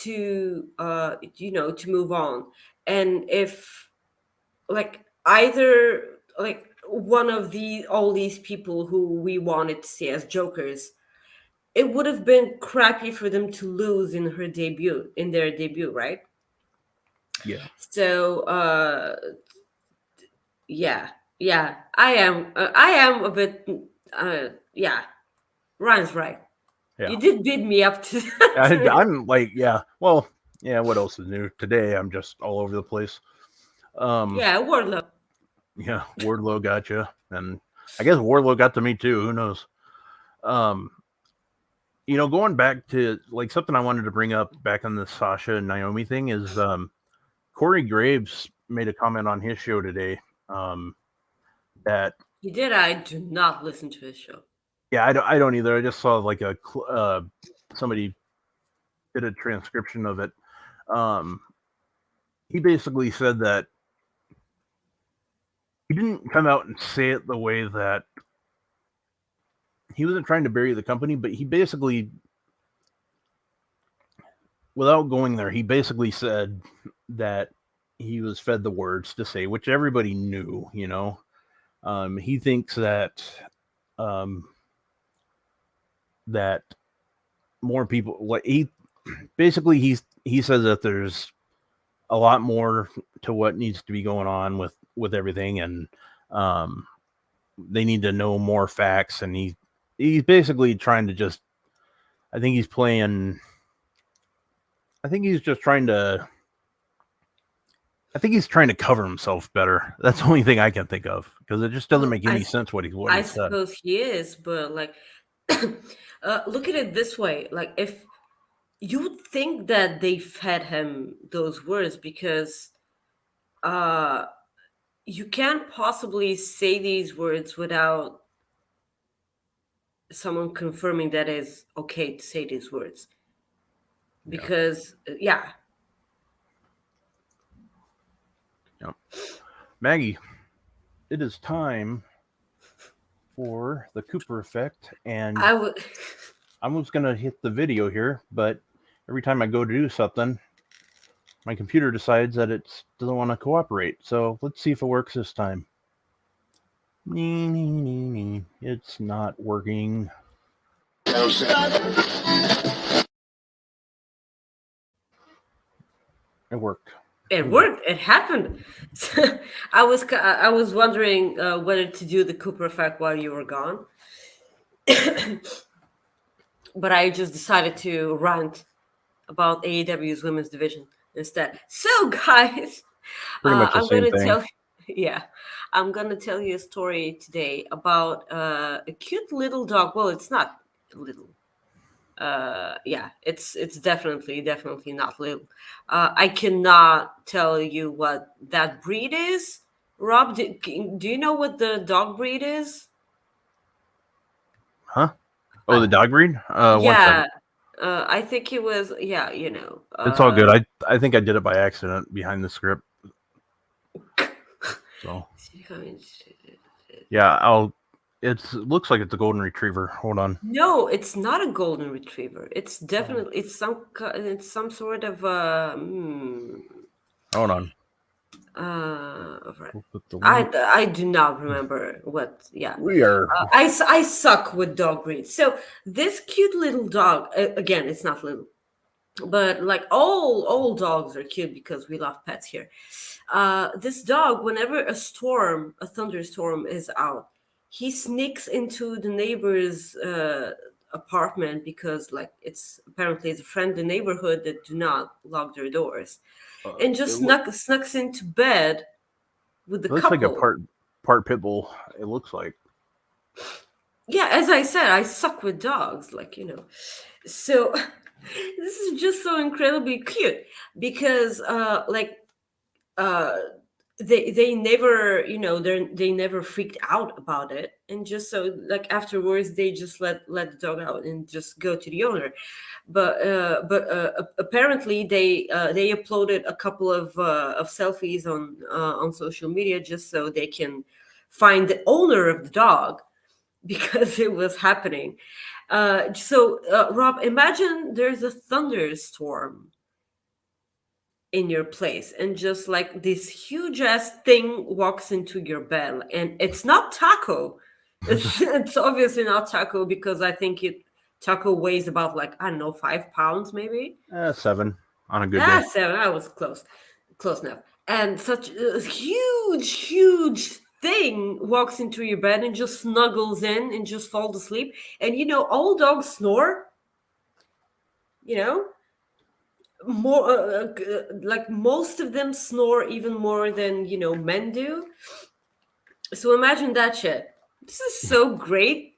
to to move on, and if like either like one of all these people who we wanted to see as Jokers, it would have been crappy for them to lose in their debut, right? yeah. So yeah, I am a bit yeah, Ryan's right. Yeah. You did beat me up to that. I'm like, yeah. Well, yeah. What else is new today? I'm just all over the place. Yeah, Wardlow. Yeah, Wardlow got you, and I guess Wardlow got to me too. Who knows? Going back to like something I wanted to bring up back on the Sasha and Naomi thing is Corey Graves made a comment on his show today that He did. I do not listen to his show. Yeah, I don't either. I just saw like somebody did a transcription of it. He basically said that he didn't come out and say it the way that he wasn't trying to bury the company, but he basically, without going there, he basically said that he was fed the words to say, which everybody knew, he thinks that that more people, like he says that there's a lot more to what needs to be going on with everything, and they need to know more facts, and he's basically trying to just, I think he's trying to cover himself better. That's the only thing I can think of, because it just doesn't make any sense what he said. I suppose he is, but like, look at it this way: like, if you would think that they fed him those words, because you can't possibly say these words without someone confirming that it's okay to say these words. Because yeah. Maggie, it is time for the Cooper effect, and I was gonna hit the video here, but every time I go to do something, my computer decides that it doesn't want to cooperate. So let's see if it works this time. It's not working. It worked. It worked. It happened. I was wondering whether to do the Cooper effect while you were gone, but I just decided to rant about AEW's women's division instead. So, guys, I'm gonna tell you a story today about a cute little dog. Well, it's not little. It's definitely not little. I cannot tell you what that breed is. Rob, do you know what the dog breed is? Huh? Oh, the dog breed? Yeah. I think it was, it's all good. I think I did it by accident behind the script. So yeah, it looks like it's a golden retriever. Hold on. No, it's not a golden retriever. It's definitely it's some sort of Hold on. Right. We'll put the link. I do not remember what. Yeah, We are. I suck with dog breeds. So this cute little dog, again, it's not little, but like all dogs are cute because we love pets here. This dog, whenever a thunderstorm is out, he sneaks into the neighbor's apartment because like it's a friendly neighborhood that do not lock their doors, and It just snucks into bed with the looks like a couple. part pit bull. It looks like. Yeah, as I said, I suck with dogs, like so this is just so incredibly cute because uh they never they never freaked out about it, and just so like afterwards they just let the dog out and just go to the owner. But apparently they uploaded a couple of selfies on social media just so they can find the owner of the dog because it was happening. Rob, imagine there's a thunderstorm in your place and just like this huge ass thing walks into your bed, and it's not Taco. It's obviously not Taco because I think Taco weighs about like, I don't know, 5 pounds maybe. 7 on a good day. 7. I was close enough. And such a huge thing walks into your bed and just snuggles in and just falls asleep. And all dogs snore. More like most of them snore even more than men do. So imagine that shit. This is so great.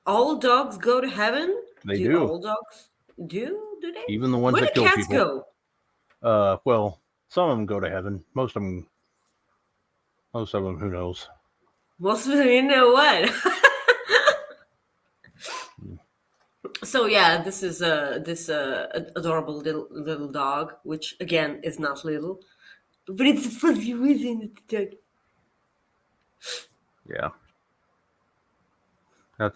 All dogs go to heaven. They do. All dogs do they? Even the ones Where that do kill cats people. go? Well, some of them go to heaven. Most of them, who knows? Most of them, you know what? So yeah, this is this adorable little dog, which again is not little, but it's a fuzzy reason it's a dog. Yeah.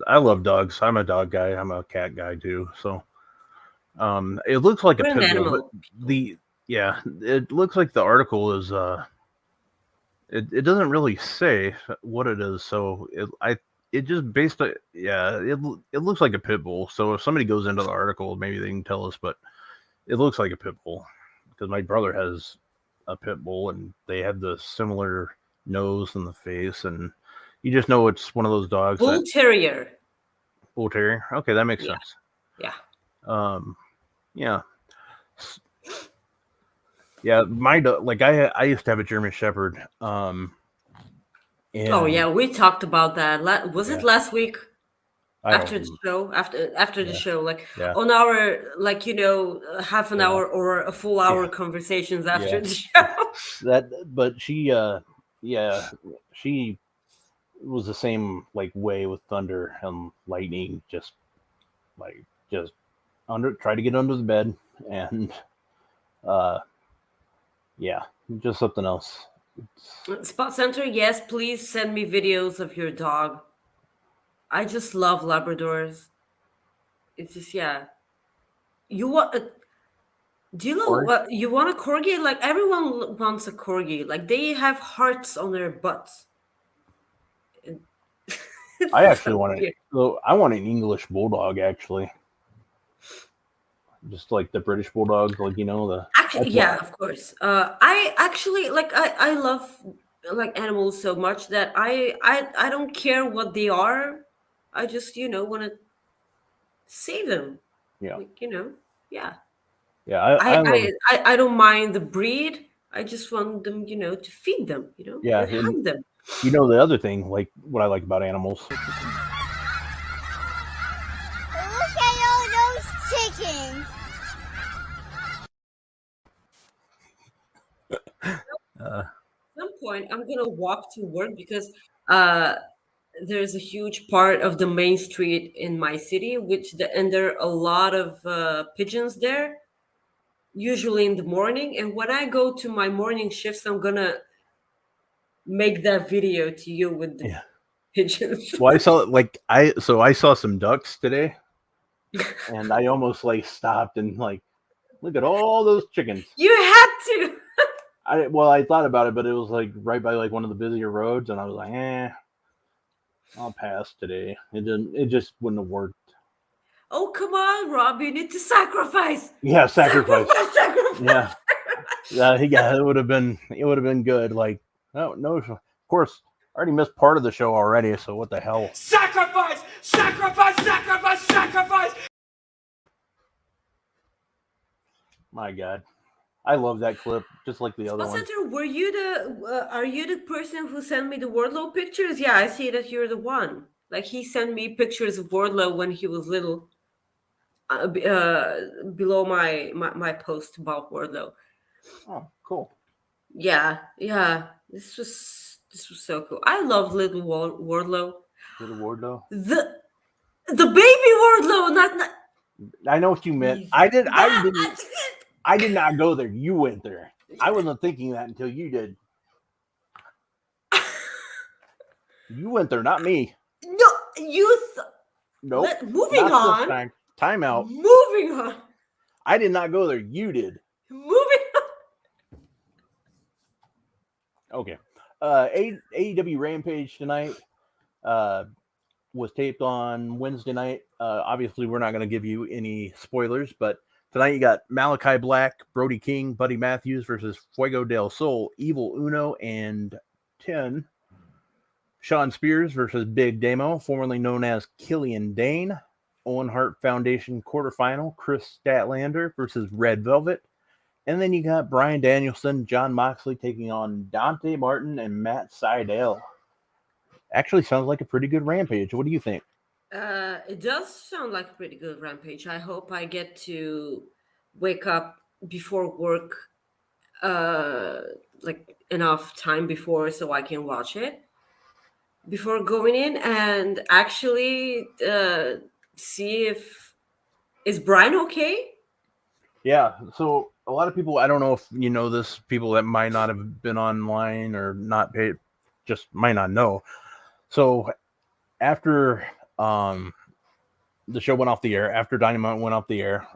I love dogs. I'm a dog guy. I'm a cat guy too. So, it looks like We're a an pit bull, animal. but it looks like the article is it doesn't really say what it is. So it just based on, it looks like a pit bull. So if somebody goes into the article, maybe they can tell us, but it looks like a pit bull because my brother has a pit bull and they have the similar nose and the face, and you just know it's one of those dogs. Bull terrier. Bull terrier. Okay, that makes Yeah. sense. Yeah. Yeah. Yeah, my dog, like I used to have a German Shepherd. And Oh yeah, we talked about that. Was it last week? After the show, after the show, like on our half an hour or a full hour conversations after the show. But she she was the same like way with thunder and lightning, just try to get under the bed, and just something else. Spot Center, yes, please send me videos of your dog. I just love Labradors. It's just You want? Do you know what you want? A corgi? Like everyone wants a corgi. Like they have hearts on their butts. I actually want it. So I want an English bulldog, actually. Just like the British bulldog, like of course. I actually I love like animals so much that I don't care what they are. I just want to save them. Yeah. Yeah. Yeah, I don't mind the breed. I just want them, to feed them, Yeah, and hug them. The other thing, like what I like about animals. Look at all those chickens. At some point, I'm gonna walk to work because there's a huge part of the main street in my city, and there are a lot of pigeons there, usually in the morning. And when I go to my morning shifts, I'm gonna make that video to you with the pigeons. Well, I saw some ducks today, and I almost stopped and Look at all those chickens. You had to. I thought about it, but it was like right by like one of the busier roads, and I was like, I'll pass today. It just wouldn't have worked. Oh, come on, Rob. You need to sacrifice. Yeah, sacrifice. Sacrifice. Yeah, it would have been good. Like, no, of course, I already missed part of the show already, so what the hell? Sacrifice! Sacrifice! Sacrifice! Sacrifice! My God. I love that clip, just like the other one. Center, are you the person who sent me the Wardlow pictures? Yeah, I see that you're the one. Like, he sent me pictures of Wardlow when he was little. Below my post about Wardlow. Oh, cool. Yeah. This was so cool. I love little Wardlow. Little Wardlow. The baby Wardlow, not. I know what you meant. I did not go there. You went there. I wasn't thinking that until you did. You went there, not me. No, you. Nope. Moving on. Time out. Moving on. I did not go there. You did. Moving on. Okay. AEW Rampage tonight was taped on Wednesday night. Obviously, we're not going to give you any spoilers, but tonight you got Malachi Black, Brody King, Buddy Matthews versus Fuego del Sol, Evil Uno, and 10. Sean Spears versus Big Damo, formerly known as Killian Dane. Owen Hart Foundation quarterfinal, Chris Statlander versus Red Velvet. And then you got Bryan Danielson, John Moxley taking on Dante Martin and Matt Sydal. Actually sounds like a pretty good Rampage. What do you think? It does sound like a pretty good Rampage. I hope I get to wake up before work, like enough time before so I can watch it before going in and actually see if is Brian okay? Yeah, so a lot of people, I don't know if you know this, people that might not have been online or not paid, just might not know. So after the show went off the air, after Dynamite went off the air,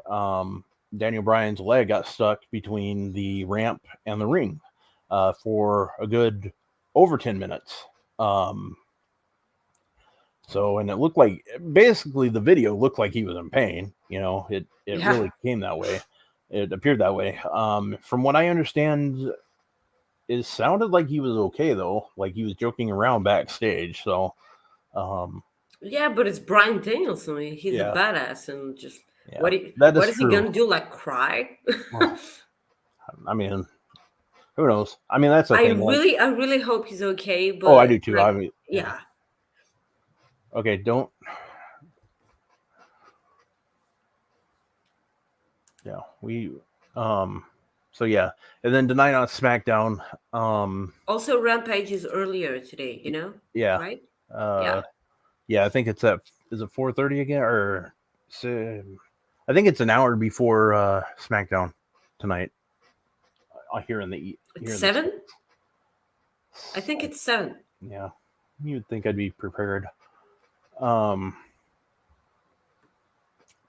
Daniel Bryan's leg got stuck between the ramp and the ring for a good over 10 minutes. So, and it looked like, basically the video looked like he was in pain. You know, it really came that way. It appeared that way. From what I understand, it sounded like he was okay though. Like he was joking around backstage. So, yeah, but it's Bryan Danielson. He's a badass, and just what is he gonna do? Like cry? Well, I mean, who knows? I mean, that's the thing. I really hope he's okay. But I do too. Like, I mean, yeah. Okay, don't. Yeah, we. So yeah, and then tonight on SmackDown. Also, Rampage is earlier today. You know. Yeah. Right. Yeah, I think it's at. Is it 4:30 again, or? I think it's an hour before SmackDown tonight. Here in the. It's 7. I think it's 7. Yeah, you'd think I'd be prepared.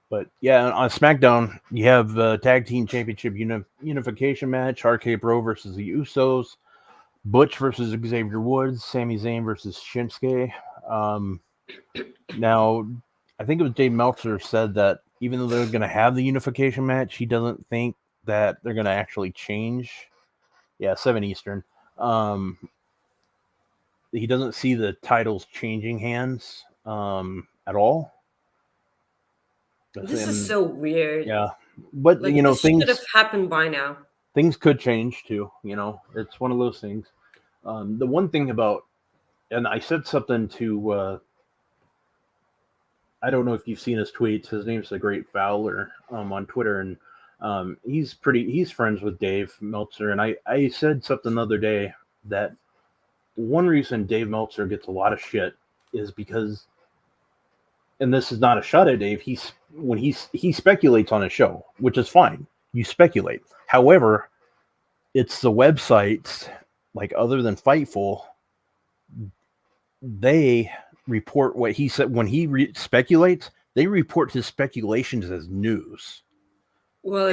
But yeah, on SmackDown, you have the Tag Team Championship unification match, RK Bro versus the Usos, Butch versus Xavier Woods, Sami Zayn versus Shinsuke. Now, I think it was Dave Meltzer said that even though they're going to have the unification match, he doesn't think that they're going to actually change. Yeah, 7 Eastern. He doesn't see the titles changing hands at all. This is so weird. Yeah, but like, you know, things should have happened by now. Things could change too. You know, it's one of those things. The one thing about, and I said something to, I don't know if you've seen his tweets. His name's The Great Fowler on Twitter, and he's friends with Dave Meltzer. And I said something the other day that one reason Dave Meltzer gets a lot of shit is because, and this is not a shot at Dave, he speculates on a show, which is fine. You speculate. However, it's the websites, like other than Fightful, they report what he said. When he speculates, they report his speculations as news. Well,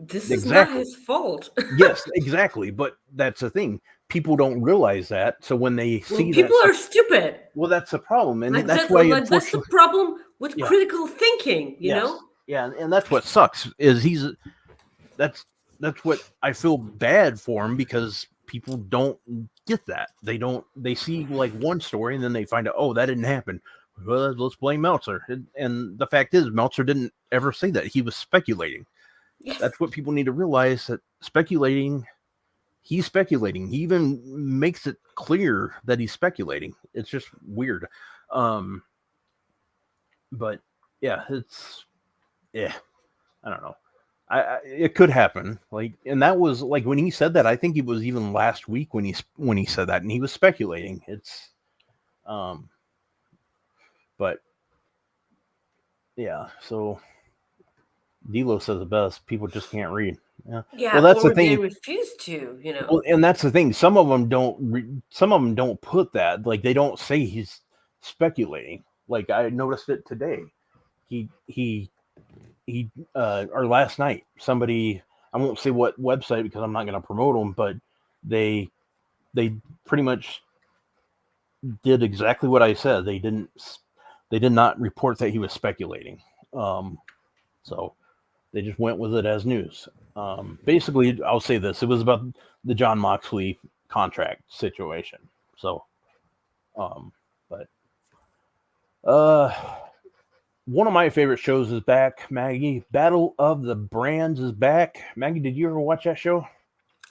this is not his fault. Yes, exactly. But that's the thing. People don't realize that. So when they see People that, are stupid. well, that's the problem, and Like that's why, that's the unfortunately, problem with Yeah. critical thinking. You yes, know. yeah, and that's what sucks. Is that's what I feel bad for him, because people don't get that. They see like one story and then they find out, oh, that didn't happen. Well, let's blame Meltzer. And the fact is, Meltzer didn't ever say that. He was speculating. Yes. That's what people need to realize, that he's speculating. He even makes it clear that he's speculating. It's just weird. But yeah, I don't know. It could happen, like, and that was like when he said that. I think it was even last week when he said that, and he was speculating. It's, but yeah. So D'Lo says the best. People just can't read. Yeah. Yeah. Well, that's or the thing. they refuse to. You know. Well, and that's the thing. Some of them don't put that. Like, they don't say he's speculating. Like, I noticed it today. He or last night, somebody, I won't say what website because I'm not going to promote them, but they pretty much did exactly what I said. They did not report that he was speculating. So they just went with it as news. Basically, I'll say this: it was about the John Moxley contract situation. So, but one of my favorite shows is back, Maggie. Battle of the Brands is back. Maggie, did you ever watch that show?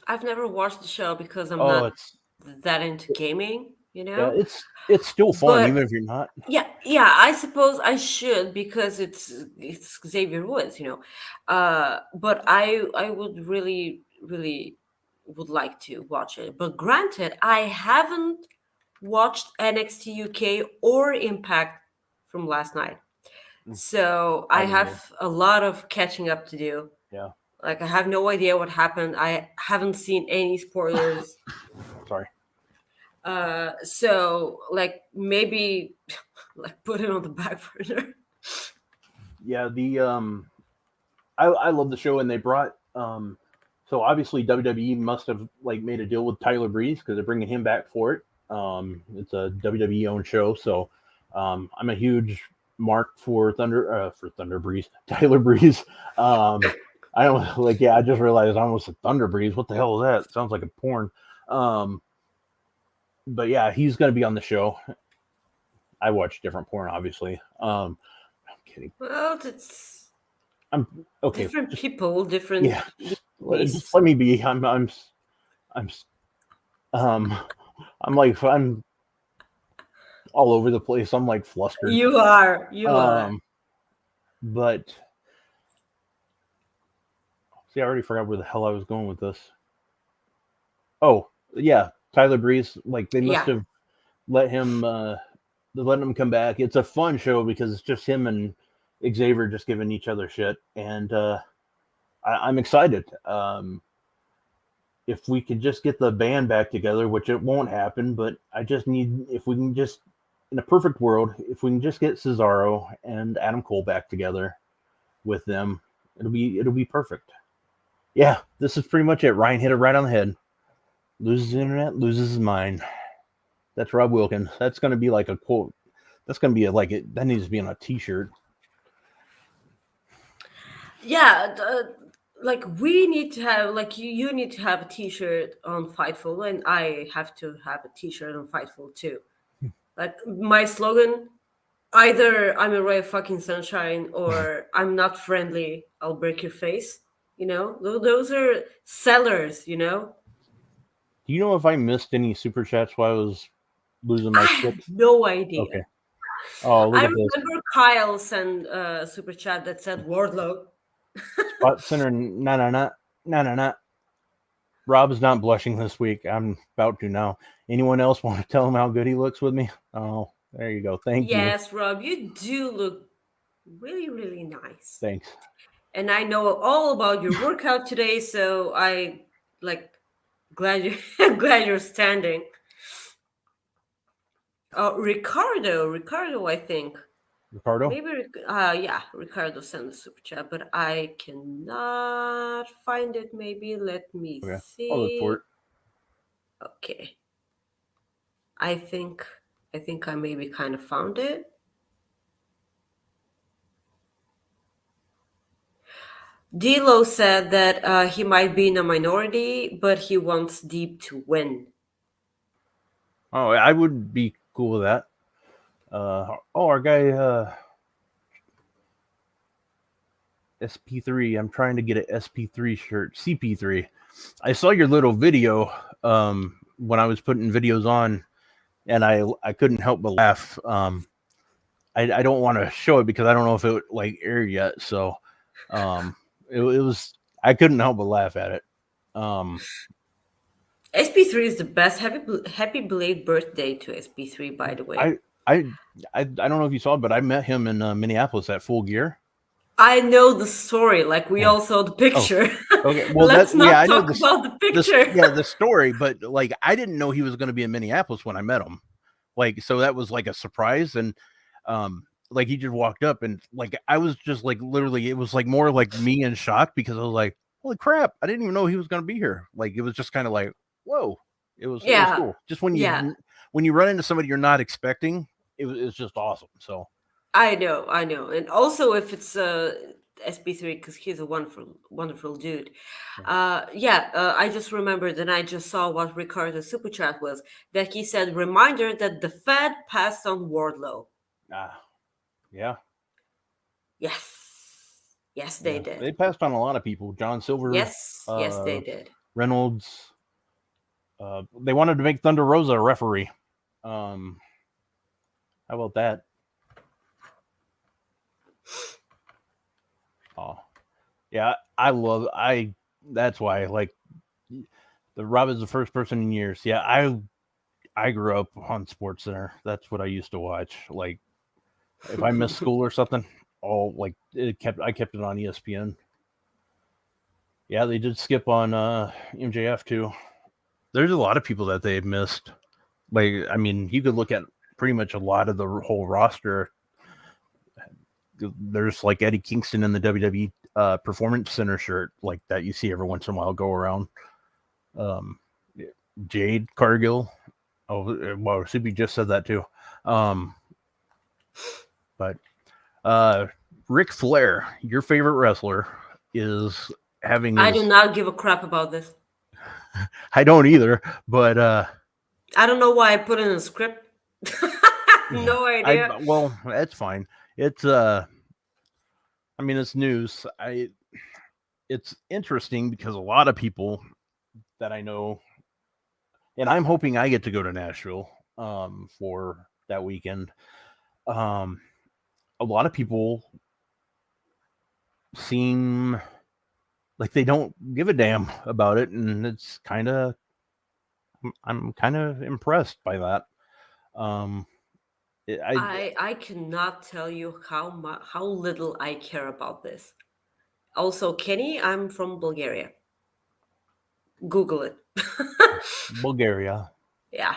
I've never watched the show because I'm not it's that into gaming. You know. yeah, it's still fun, But- even if you're not. Yeah, I suppose I should because it's Xavier Woods, you know. But I would really would like to watch it. But granted, I haven't watched NXT UK or Impact from last night, so I I have a lot of catching up to do. Yeah. Like, I have no idea what happened. I haven't seen any spoilers. Sorry. So like maybe like put it on the back burner. Yeah, the I love the show, and they brought so obviously WWE must have like made a deal with Tyler Breeze because they're bringing him back for it. It's a WWE owned show, so I'm a huge mark for Thunder Breeze, Tyler Breeze. I don't like, yeah, I just realized I almost said Thunder Breeze. What the hell is that? It sounds like a porn. But yeah, he's going to be on the show. I watch different porn, obviously. I'm kidding. Well, it's I'm okay. different people, different. Yeah, just let me be. I'm like, I'm all over the place. I'm like flustered. You are. But see, I already forgot where the hell I was going with this. Oh yeah, Tyler Breeze. Like, they must have let him. Letting him come back. It's a fun show because it's just him and Xavier just giving each other shit, and I'm excited. If we could just get the band back together, which it won't happen, but I just need, if we can just, in a perfect world, if we can just get Cesaro and Adam Cole back together with them, it'll be perfect. Yeah, this is pretty much it. Ryan hit it right on the head. Loses the internet, loses his mind. That's Rob Wilkins. That's going to be like a quote. That's going to be that needs to be on a t-shirt. Yeah, like we need to have, like you need to have a t-shirt on Fightful, and I have to have a t-shirt on Fightful too. Like, my slogan: either I'm a ray of fucking sunshine, or I'm not friendly, I'll break your face. You know, those are sellers. You know. Do you know if I missed any super chats while I was losing my I shit? have no idea. Okay. Oh, look I at this. remember Kyle sent a super chat that said Wardlow. Spot center, nah. Rob is not blushing this week. I'm about to now. Anyone else want to tell him how good he looks with me? Oh, there you go. Thank you. Yes, Rob, you do look really, really nice. Thanks. And I know all about your workout today, so I glad you're standing. Ricardo, I think. Ricardo? Maybe, yeah, Ricardo sent a super chat, but I cannot find it. Maybe let me Okay. I'll look for see. it. Okay. I think I maybe kind of found it. D'Lo said that he might be in a minority, but he wants Deep to win. Oh, I would be cool with that. Our guy SP3. I'm trying to get an SP3 shirt. CP3. I saw your little video when I was putting videos on, and I couldn't help but laugh. I don't want to show it because I don't know if it would like air yet. So it was I couldn't help but laugh at it. SP3 is the best. Happy belated birthday to SP3, by the way. I don't know if you saw it, but I met him in Minneapolis at Full Gear. I know the story. Like we Yeah. all saw the picture. Okay, well, Let's not I know talk about the picture. the story, but like I didn't know he was going to be in Minneapolis when I met him. Like, so that was like a surprise, and like he just walked up, and like I was just like literally, it was like more like me in shock because I was like, holy crap, I didn't even know he was going to be here. Like it was just kind of like, whoa, it was Yeah. cool. Just when Yeah. you run into somebody you're not expecting, it's just awesome. So I know, and also if it's SP3 because he's a wonderful dude. I just remembered and I just saw what Ricardo's super chat was that he said reminder that the Fed passed on Wardlow. Yeah, yes, they did. They passed on a lot of people. John Silver. Yes, they did. Reynolds. They wanted to make Thunder Rosa a referee. How about that? Oh, yeah, that's why like the Rob is the first person in years. Yeah, I grew up on Sports Center. That's what I used to watch. Like if I missed school or something, I kept it on ESPN. Yeah, they did skip on MJF too. There's a lot of people that they've missed. Like, I mean, you could look at pretty much a lot of the whole roster. There's like Eddie Kingston in the WWE Performance Center shirt, like that you see every once in a while go around. Jade Cargill. Oh, well, CB just said that too. But Ric Flair, your favorite wrestler, is having. I do not give a crap about this. I don't either, but I don't know why I put it in a script. No idea. Well, that's fine. It's I mean, it's news. It's interesting because a lot of people that I know, and I'm hoping I get to go to Nashville for that weekend. A lot of people seem like they don't give a damn about it, and it's I'm kind of impressed by that. I cannot tell you how little I care about this. Also, Kenny, I'm from Bulgaria. Google it. Bulgaria. Yeah.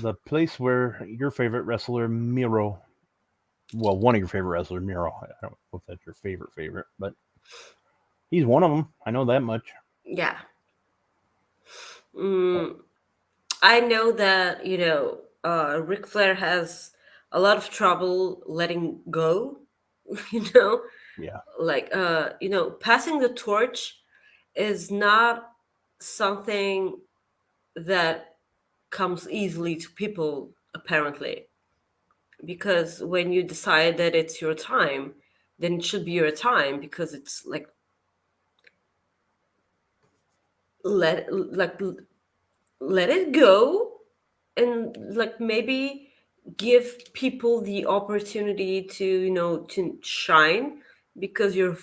The place where your favorite wrestler, Miro, well, one of your favorite wrestlers, Miro. I don't know if that's your favorite, but he's one of them. I know that much. Yeah. I know that, Ric Flair has a lot of trouble letting go, Yeah. Like, passing the torch is not something that comes easily to people, apparently. Because when you decide that it's your time, then it should be your time because it's like, let it go and like maybe give people the opportunity to to shine because you're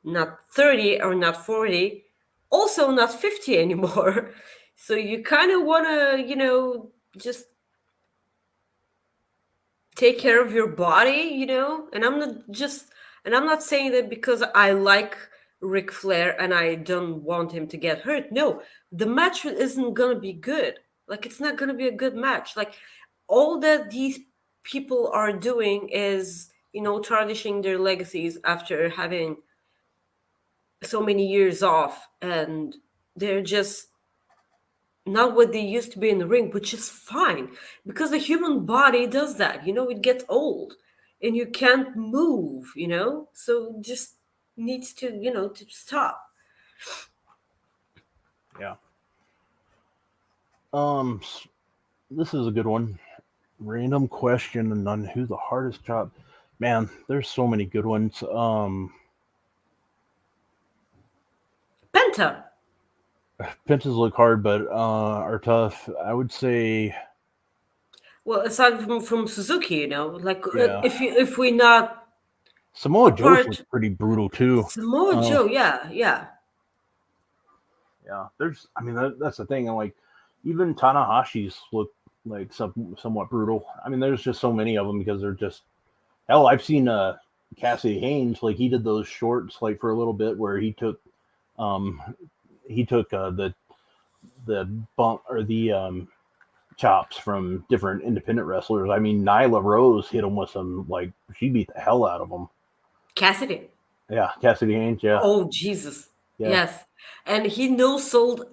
not 30 or not 40, also not 50 anymore. So you kind of want to just take care of your body, and I'm not saying that because I like Ric Flair and I don't want him to get hurt. No, the match isn't gonna be good. Like, it's not gonna be a good match. Like, all that these people are doing is, tarnishing their legacies after having so many years off, and they're just not what they used to be in the ring, which is fine because the human body does that. It gets old and you can't move, so just needs to, to stop. Yeah. This is a good one. Random question on who the hardest job. Man, there's so many good ones. Penta. Pentas look hard, but are tough. I would say. Well, aside from Suzuki, Yeah. if we not Samoa Joe apart was pretty brutal too. Samoa Joe, yeah. Yeah. There's, I mean, that's the thing. And like, even Tanahashi's look like somewhat brutal. I mean, there's just so many of them because they're just. Hell, I've seen Cassidy Haynes, like he did those shorts like for a little bit where he took the bump or the chops from different independent wrestlers. I mean, Nyla Rose hit him with some, like, she beat the hell out of him. Cassidy. Yeah, Cassidy Haynes, yeah. Oh, Jesus. Yeah. Yes. And he no-sold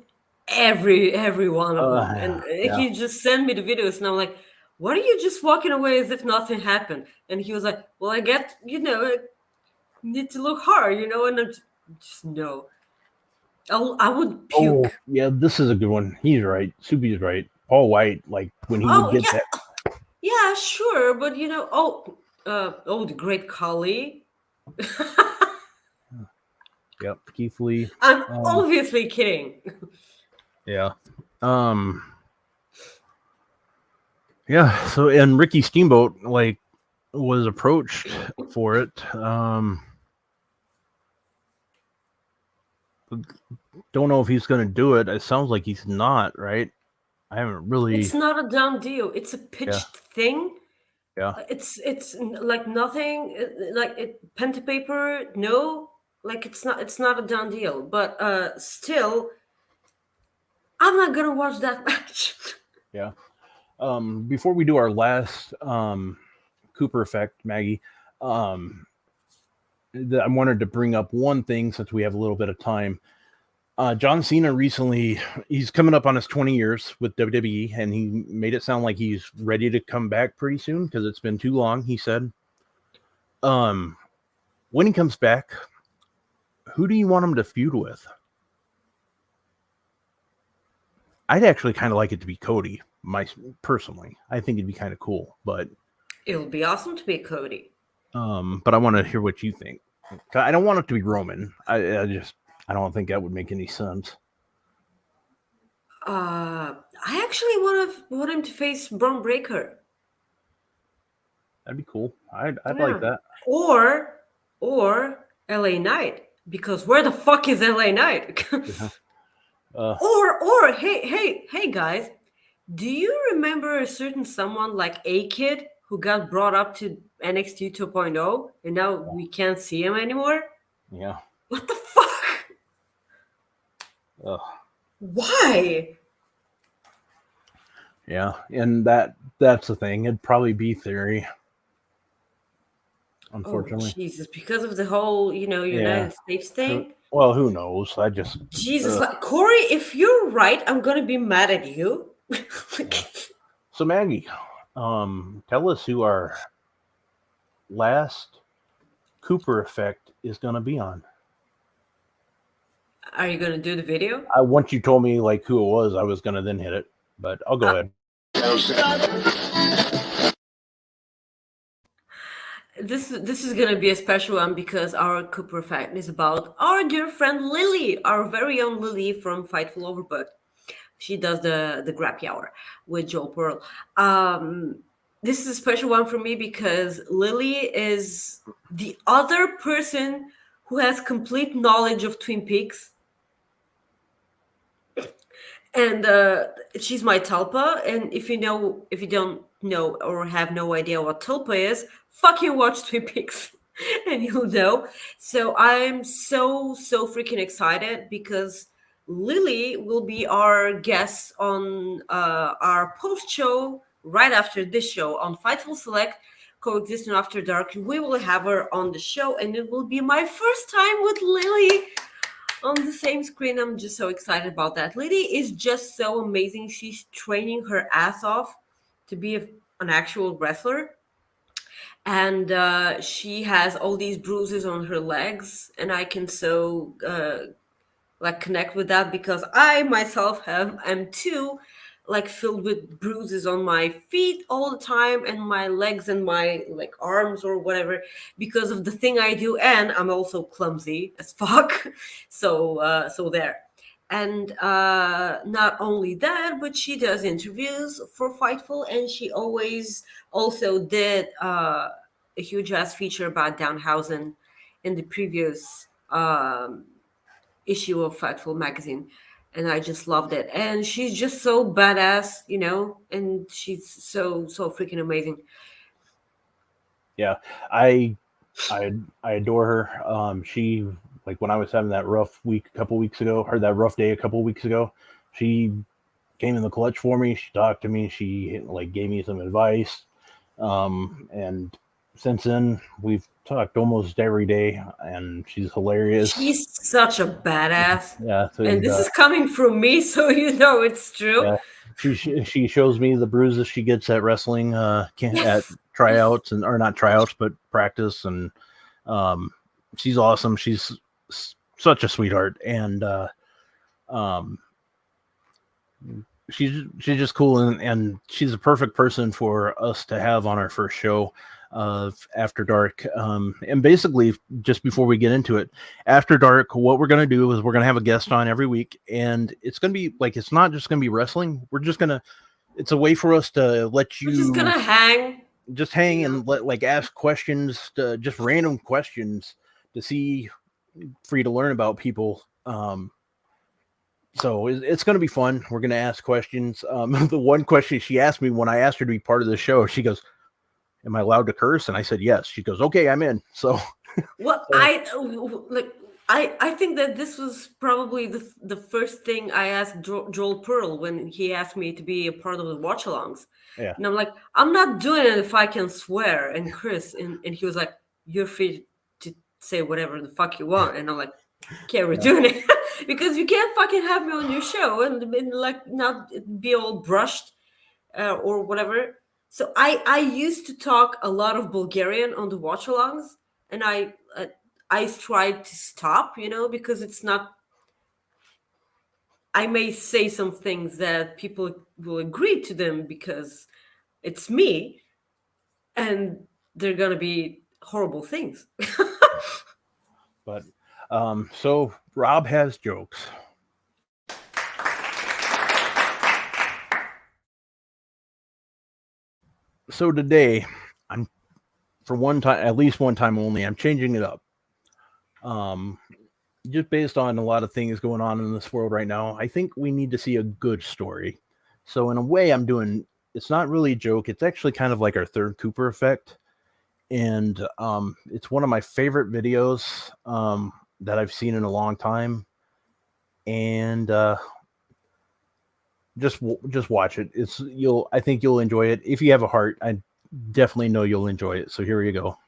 every one of them. And he just sent me the videos, and I'm like, what are you just walking away as if nothing happened? And he was like, well, I get, I need to look hard, and I'm just no. I would puke. Oh, yeah, this is a good one. He's right. Subi's right. Paul White, like, when he would get that. Yeah, sure. But, the great Khali. Yep, Keith Lee. I'm obviously kidding. Yeah. Yeah, so, and Ricky Steamboat, like, was approached for it. Don't know if he's going to do it. It sounds like he's not, right? I haven't really. It's not a done deal. It's a pitched thing. Yeah. It's like nothing. Pen to paper. No, like it's not a done deal. But still, I'm not gonna watch that match. Yeah. Before we do our last Cooper effect, Maggie, I wanted to bring up one thing since we have a little bit of time. John Cena recently, he's coming up on his 20 years with WWE, and he made it sound like he's ready to come back pretty soon because it's been too long, he said. When he comes back, who do you want him to feud with? I'd actually kind of like it to be Cody, personally. I think it'd be kind of cool, but it would be awesome to be Cody. But I want to hear what you think. I don't want it to be Roman. I don't think that would make any sense. I actually want him to face Braun Breaker. That'd be cool. I'd like that. Or LA Knight, because where the fuck is LA Knight? Or hey guys, do you remember a certain someone like A-Kid who got brought up to NXT 2.0 and now we can't see him anymore? Yeah. What the fuck? Ugh. Why? Yeah, and that's the thing. It'd probably be Theory. Unfortunately. Oh, Jesus, because of the whole, United States thing? Well, who knows? Jesus, Corey, if you're right, I'm gonna be mad at you. So Maggie, tell us who our last Cooper effect is gonna be on. Are you gonna do the video? Once you told me like who it was, I was gonna then hit it, but I'll go ahead. This is gonna be a special one because our Cooper fact is about our dear friend Lily, our very own Lily from Fightful Overbooked. She does the Grappy Hour with Joe Pearl. This is a special one for me because Lily is the other person who has complete knowledge of Twin Peaks. And she's my Tulpa. And if you don't know or have no idea what Tulpa is, fucking watch Twin Peaks and you'll know. So I'm so freaking excited because Lily will be our guest on our post-show right after this show on Fightful Select, Coexisting After Dark. We will have her on the show, and it will be my first time with Lily on the same screen. I'm just so excited about that. Lily is just so amazing. She's training her ass off to be an actual wrestler. And she has all these bruises on her legs, and I can so like connect with that because I myself am too like filled with bruises on my feet all the time, and my legs and my like arms or whatever, because of the thing I do. And I'm also clumsy as fuck. So there. And not only that, but she does interviews for Fightful, and she always also did a huge ass feature about Danhausen in the previous issue of Fightful magazine. And I just loved it. And she's just so badass, you know, and she's so freaking amazing. Yeah, I adore her. She, like, when I was having that rough week a couple weeks ago, or that rough day a couple weeks ago, she came in the clutch for me. She talked to me. She like gave me some advice. And since then, we've talked almost every day, and she's hilarious. She's such a badass. Yeah, so, and this is coming from me, so you know it's true. Yeah, she shows me the bruises she gets at wrestling, at tryouts, or not tryouts, but practice, and she's awesome. She's such a sweetheart, and she's just cool, and she's a perfect person for us to have on our first show of After Dark. And basically, just before we get into it, After Dark, what we're going to do is we're going to have a guest on every week, and it's going to be like, it's not just going to be wrestling. We're just going to, it's a way for us to let you, we're just going to hang and like ask questions, just random questions to see, for you to learn about people. So it's going to be fun. We're going to ask questions. The one question she asked me when I asked her to be part of the show, she goes, "Am I allowed to curse?" And I said, "Yes." She goes, "Okay, I'm in." So, well, I think that this was probably the first thing I asked Joel Pearl when he asked me to be a part of the watch-alongs. Yeah. And I'm like, I'm not doing it if I can swear and curse. And he was like, "You're free to say whatever the fuck you want." And I'm like, "Okay, we're doing it." Because you can't fucking have me on your show and like not be all brushed or whatever. So I used to talk a lot of Bulgarian on the watch-alongs, and I tried to stop, you know, because it's not. I may say some things that people will agree to them because it's me, and they're gonna be horrible things. But so Rob has jokes. So today, I'm, for one time, at least one time only, I'm changing it up. Just based on a lot of things going on in this world right now, I think we need to see a good story. So in a way, it's not really a joke. It's actually kind of like our third Cooper effect. And it's one of my favorite videos that I've seen in a long time. And just watch it. I think you'll enjoy it. If you have a heart, I definitely know you'll enjoy it. So here you go.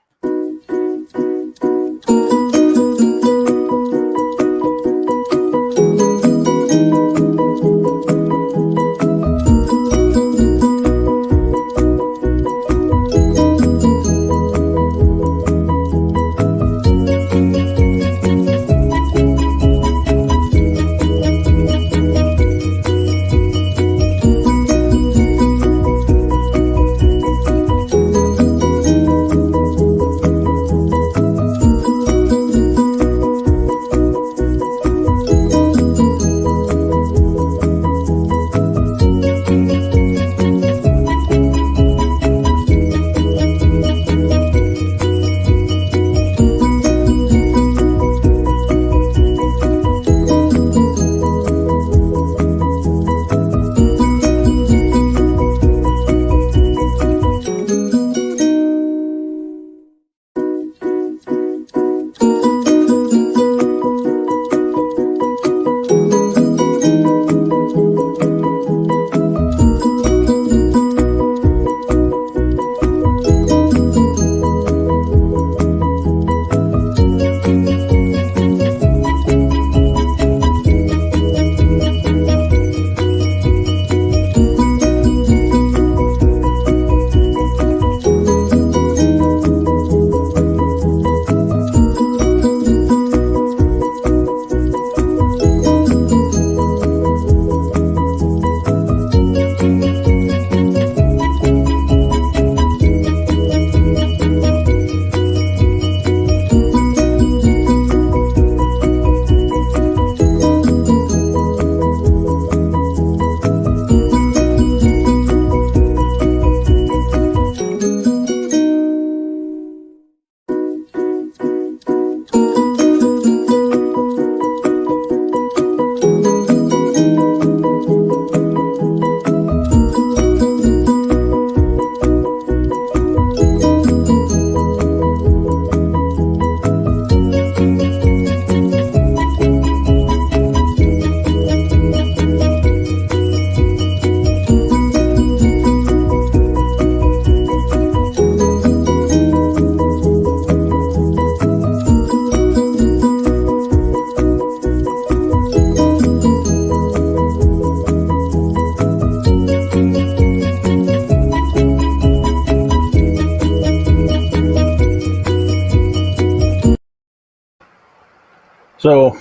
So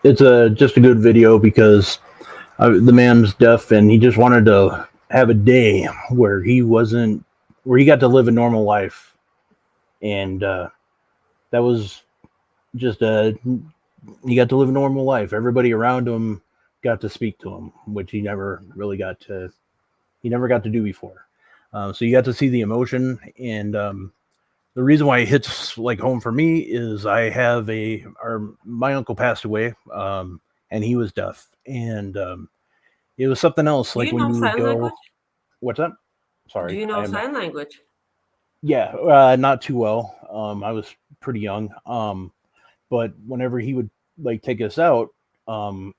it's just a good video because the man's deaf and he just wanted to have a day where he got to live a normal life, and that was just he got to live a normal life. Everybody around him got to speak to him, which he never got to do before. So you got to see the emotion, and the reason why it hits like home for me is I have my uncle passed away, and he was deaf, and it was something else. Do Like you when know you would sign go, language? what's that? Sorry, Do you know sign language? Yeah, not too well. I was pretty young. But whenever he would like take us out,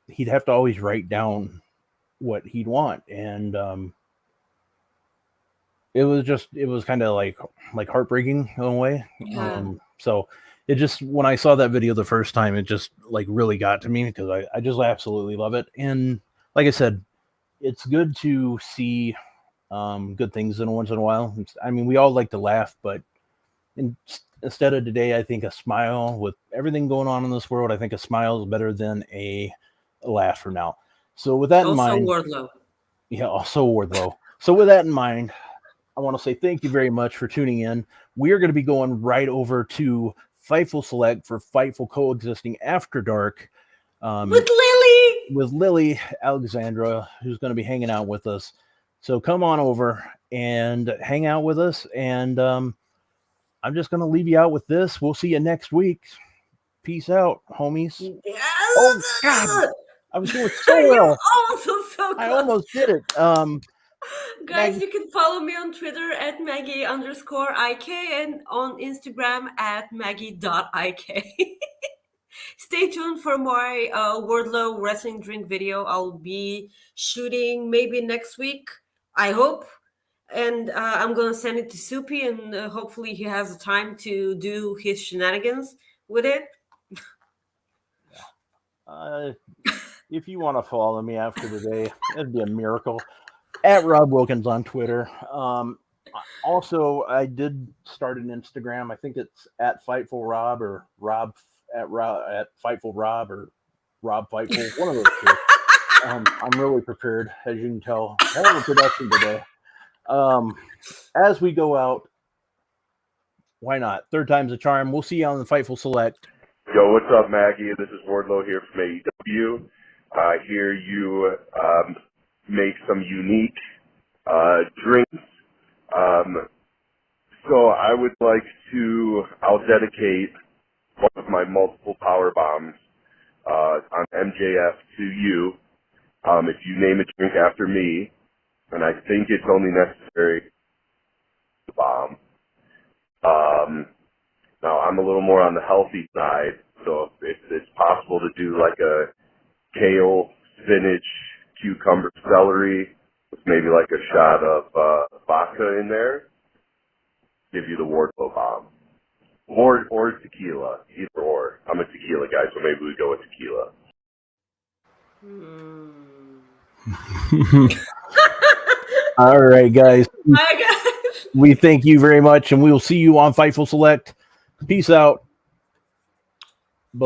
he'd have to always write down what he'd want, and it was kind of like heartbreaking in a way. Yeah. So it just, when I saw that video the first time, it just like really got to me because I just absolutely love it. And like I said, it's good to see good things once in a while. I mean, we all like to laugh, but instead of today, I think a smile, with everything going on in this world, I think a smile is better than a laugh for now. So with that in mind, Wardlow. Yeah, also Wardlow. So with that in mind, I want to say thank you very much for tuning in. We are going to be going right over to Fightful Select for Fightful Coexisting After Dark. With Lily Alexandra, who's going to be hanging out with us. So come on over and hang out with us. And I'm just going to leave you out with this. We'll see you next week. Peace out, homies. Yes. Oh, God. I was doing so well. I almost did it. Guys, Maggie. you can follow me on Twitter at Maggie_IK and on Instagram at Maggie.IK. Stay tuned for my Wardlow wrestling drink video. I'll be shooting maybe next week, I hope. And I'm going to send it to Soupy, and hopefully he has the time to do his shenanigans with it. If you want to follow me after today, it'd be a miracle. At Rob Wilkins on Twitter. Also, I did start an Instagram. I think it's at Fightful Rob, or Rob at Fightful Rob, or Rob Fightful. One of those two. I'm really prepared, as you can tell. I have a production today. As we go out, why not? Third time's a charm. We'll see you on the Fightful Select. Yo, what's up, Maggie? This is Wardlow here from AEW. I hear you make some unique drinks. So I would like I'll dedicate one of my multiple power bombs on MJF to you. If you name a drink after me, and I think it's only necessary to bomb. Now, I'm a little more on the healthy side, so if it's possible to do like a kale, spinach, cucumber, celery, with maybe like a shot of vodka in there, give you the Wardlow bomb. Or tequila, either or. I'm a tequila guy, so maybe we go with tequila. All right, guys. Bye, guys. We thank you very much, and we will see you on Fightful Select. Peace out.